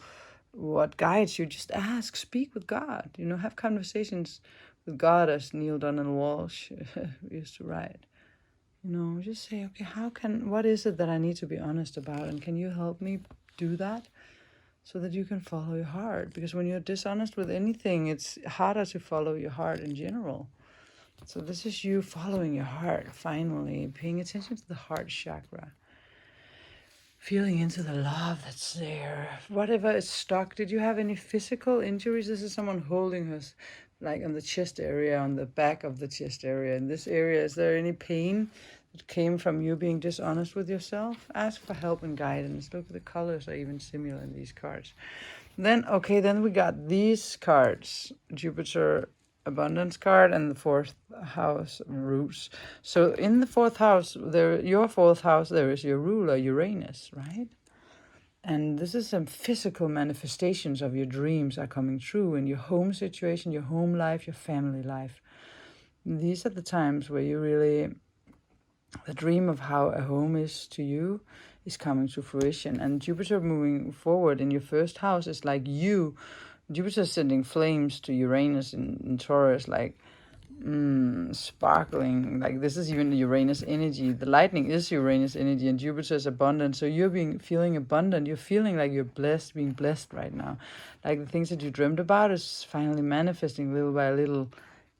what guides you. Just ask. Speak with God. Have conversations with God, as Neil Donald Walsh used to write. Just say, okay, what is it that I need to be honest about? And can you help me do that so that you can follow your heart? Because when you're dishonest with anything, it's harder to follow your heart in general. So this is you following your heart, finally, paying attention to the heart chakra. Feeling into the love that's there. Whatever is stuck. Did you have any physical injuries? This is someone holding us, like on the chest area, on the back of the chest area. In this area, is there any pain that came from you being dishonest with yourself? Ask for help and guidance. Look, the colors are even similar in these cards. Then we got these cards. Jupiter abundance card and the fourth house roots. So in the fourth house, your fourth house, there is your ruler, Uranus, right? And this is some physical manifestations of your dreams are coming true in your home situation, your home life, your family life. And these are the times where you really, the dream of how a home is to you is coming to fruition. And Jupiter moving forward in your first house is like Jupiter sending flames to Uranus in Taurus, like sparkling. Like this is even the Uranus energy. The lightning is Uranus energy, and Jupiter is abundant. So you're feeling abundant. You're feeling like you're blessed, being blessed right now. Like the things that you dreamed about is finally manifesting little by little,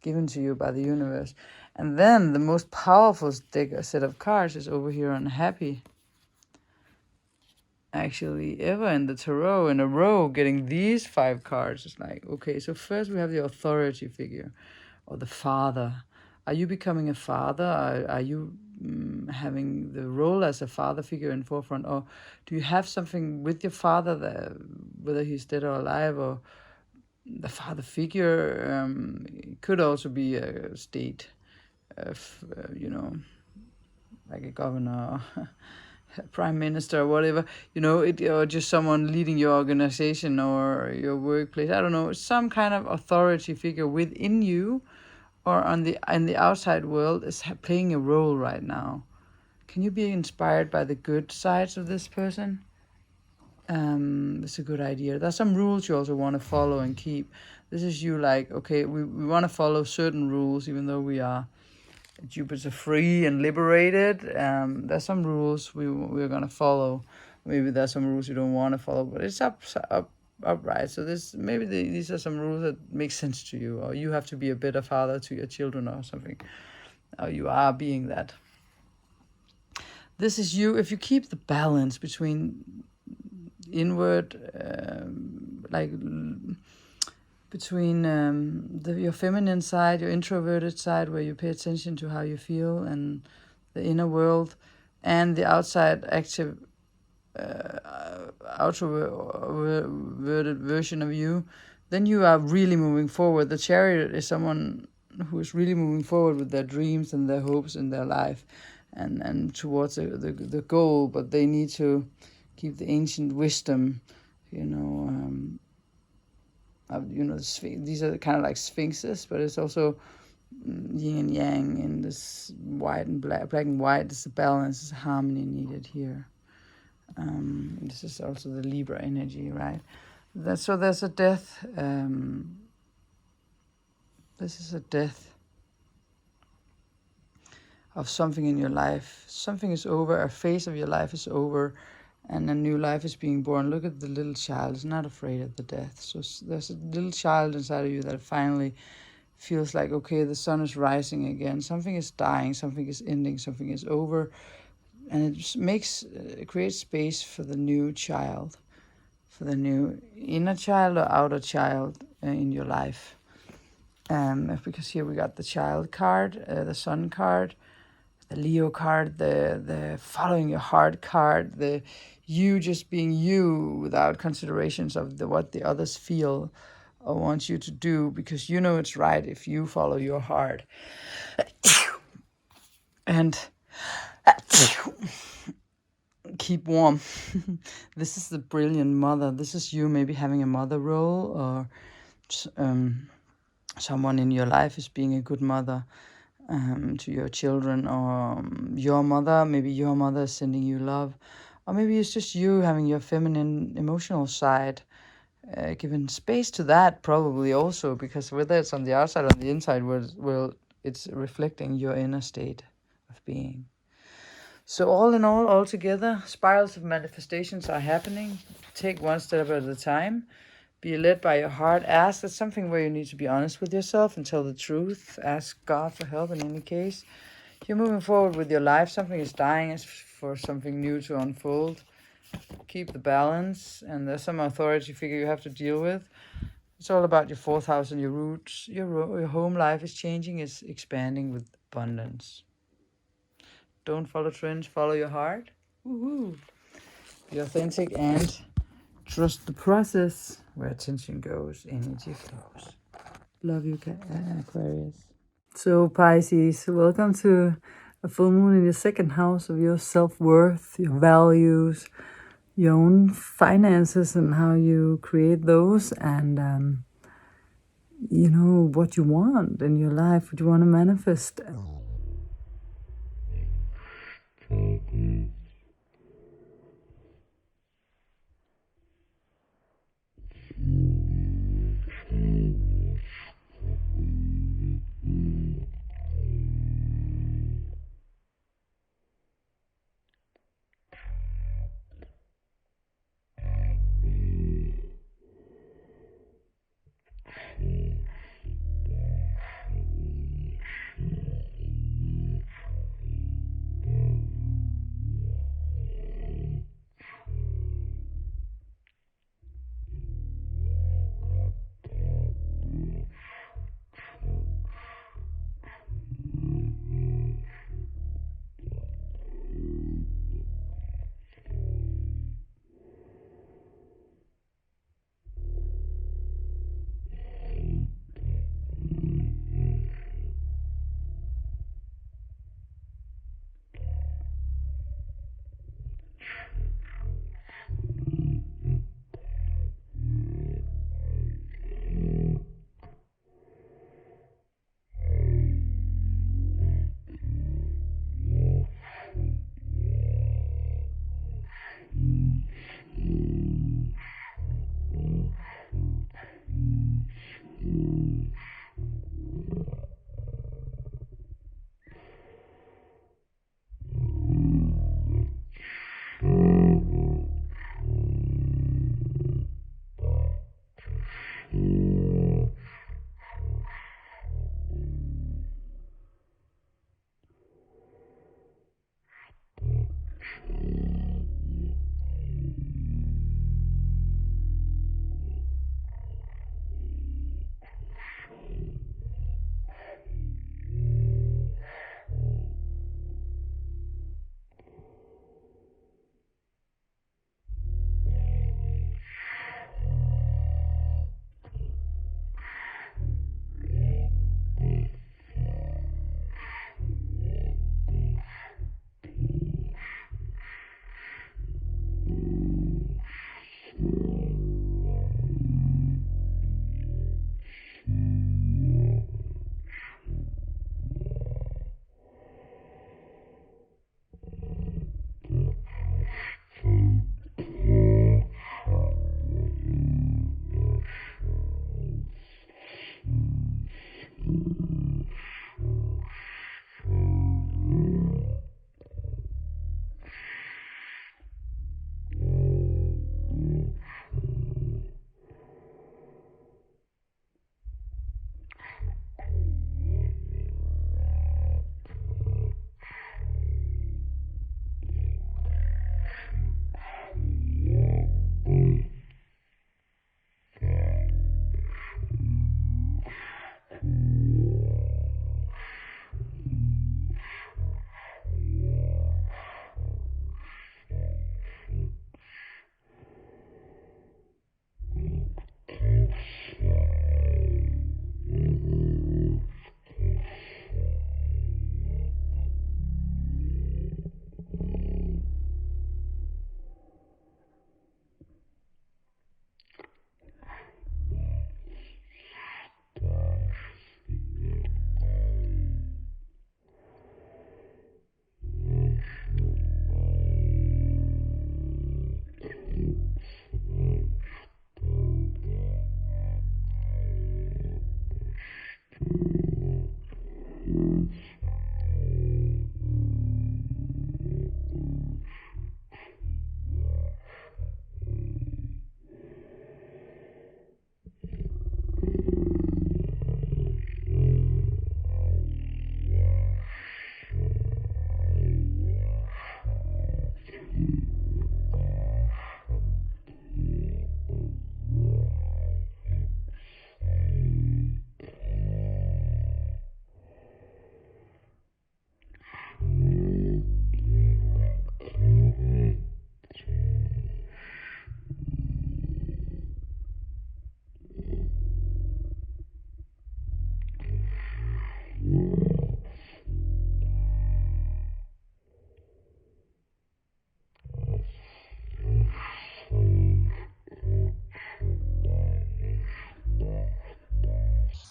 given to you by the universe. And then the most powerful set of cards is over here on happy. Actually ever in the tarot in a row, getting these 5 cards. It's like, okay, so first we have the authority figure or the father. Are you becoming a father? Are you having the role as a father figure in forefront? Or do you have something with your father, whether he's dead or alive, or the father figure? It could also be a state you know, like a governor, or a prime minister, or whatever, you know, or just someone leading your organization or your workplace. I don't know, some kind of authority figure within you or in the outside world is playing a role right now. Can you be inspired by the good sides of this person? It's a good idea. There's some rules you also want to follow and keep. This is you like, okay, we want to follow certain rules, even though we are Jupiter free and liberated. There's some rules we're going to follow. Maybe there's some rules you don't want to follow, but it's upright. So these are some rules that make sense to you, or you have to be a better father to your children or something, or you are being that. This is you. If you keep the balance between inward, between your feminine side, your introverted side, where you pay attention to how you feel and the inner world, and the outside active, outroverted version of you, then you are really moving forward. The Chariot is someone who is really moving forward with their dreams and their hopes in their life, and towards the goal, but they need to keep the ancient wisdom, you know. These are kind of like sphinxes, but it's also yin and yang in this white and black and white. Is the balance, is harmony needed here. This is also the Libra energy, right? So there's a death. This is a death of something in your life. Something is over. A phase of your life is over, and a new life is being born. Look at the little child. Is not afraid of the death. So there's a little child inside of you that finally feels like, okay, the sun is rising again. Something is dying. Something is ending. Something is over. And it creates space for the new child, for the new inner child or outer child in your life. Because here we got the child card, the sun card, the Leo card, the following your heart card, the you just being you without considerations of what the others feel or want you to do, because you know it's right if you follow your heart. And keep warm. This is the brilliant mother. This is you maybe having a mother role, or someone in your life is being a good mother to your children, or your mother. Maybe your mother is sending you love, or maybe it's just you having your feminine emotional side, giving space to that probably also, because whether it's on the outside or on the inside, well, it's reflecting your inner state of being. So all in all together, spirals of manifestations are happening. Take one step at a time. Be led by your heart. Ask. That's something where you need to be honest with yourself and tell the truth. Ask God for help in any case. You're moving forward with your life. Something is dying for something new to unfold. Keep the balance. And there's some authority figure you have to deal with. It's all about your fourth house and your roots. Your home life is changing. It's expanding with abundance. Don't follow trends, follow your heart. Woohoo! Be authentic and trust the process. Where attention goes, energy flows. Love you, Aquarius. So Pisces, welcome to a full moon in your second house of your self-worth, your values, your own finances and how you create those, and you know what you want in your life, what you want to manifest.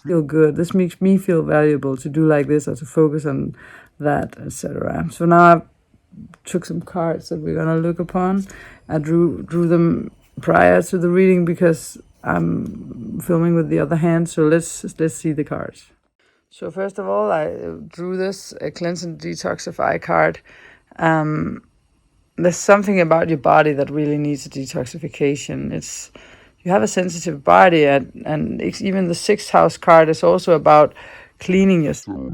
feel good. This makes me feel valuable to do like this or to focus on that, etc. So now I took some cards that we're gonna look upon. I drew them prior to the reading because I'm filming with the other hand. So let's see the cards. So first of all, I drew this cleanse and detoxify card. There's something about your body that really needs a detoxification. You have a sensitive body, and even the 6th house card is also about cleaning yourself.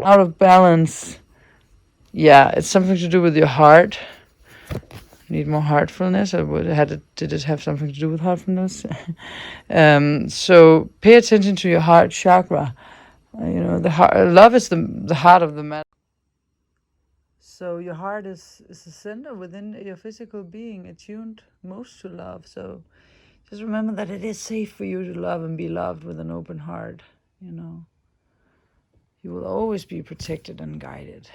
out of balance. Yeah, it's something to do with your heart. Need more heartfulness, or did it have something to do with heartfulness? So pay attention to your heart chakra. The heart, love is the heart of the matter. So your heart is the center within your physical being, attuned most to love. So just remember that it is safe for you to love and be loved with an open heart. You will always be protected and guided.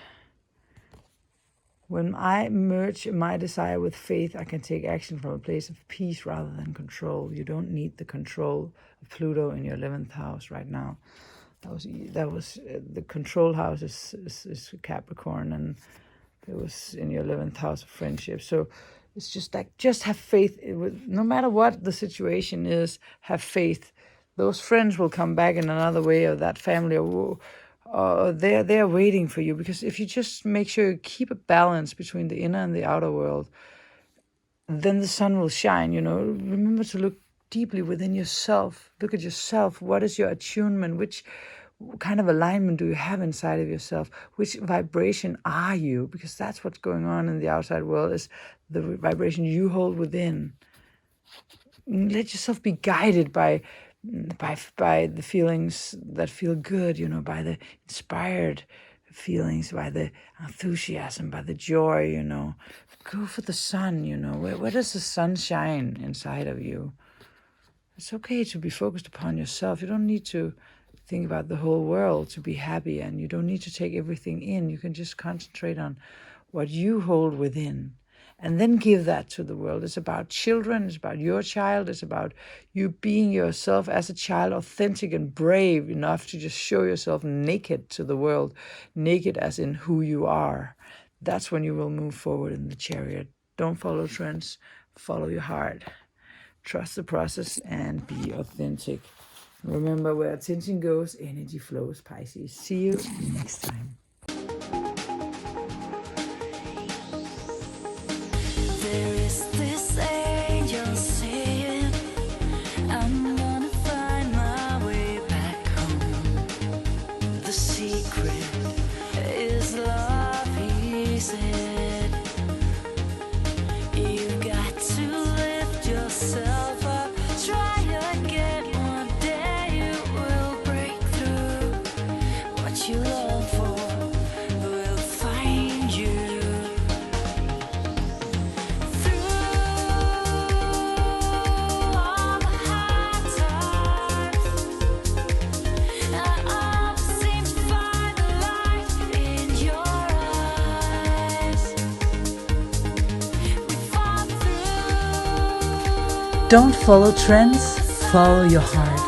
When I merge my desire with faith, I can take action from a place of peace rather than control. You don't need the control of Pluto in your 11th house right now. That was the control house is Capricorn, and it was in your 11th house of friendship. So it's just like, just have faith. No matter what the situation is, have faith. Those friends will come back in another way, or that family, or they're waiting for you. Because if you just make sure you keep a balance between the inner and the outer world, then the sun will shine. Remember to look deeply within yourself. Look at yourself. What is your attunement? Which kind of alignment do you have inside of yourself? Which vibration are you? Because that's what's going on in the outside world, is the vibration you hold within. Let yourself be guided by the feelings that feel good, by the inspired feelings, by the enthusiasm, by the joy, Go for the sun, Where does the sun shine inside of you? It's okay to be focused upon yourself. You don't need to think about the whole world to be happy, and you don't need to take everything in. You can just concentrate on what you hold within, and then give that to the world. It's about children, it's about your child, it's about you being yourself as a child, authentic and brave enough to just show yourself naked to the world, naked as in who you are. That's when you will move forward in the chariot. Don't follow trends, follow your heart. Trust the process and be authentic. Remember, where attention goes, energy flows, Pisces. See you next time. There is this angel saying, I'm gonna find my way back home. The secret is love, he said. You've got to lift yourself up, try again. One day you will break through. What you long for will find you. Through all the hard times, I always seem to find the light in your eyes. We fall through. Don't follow trends, follow your heart.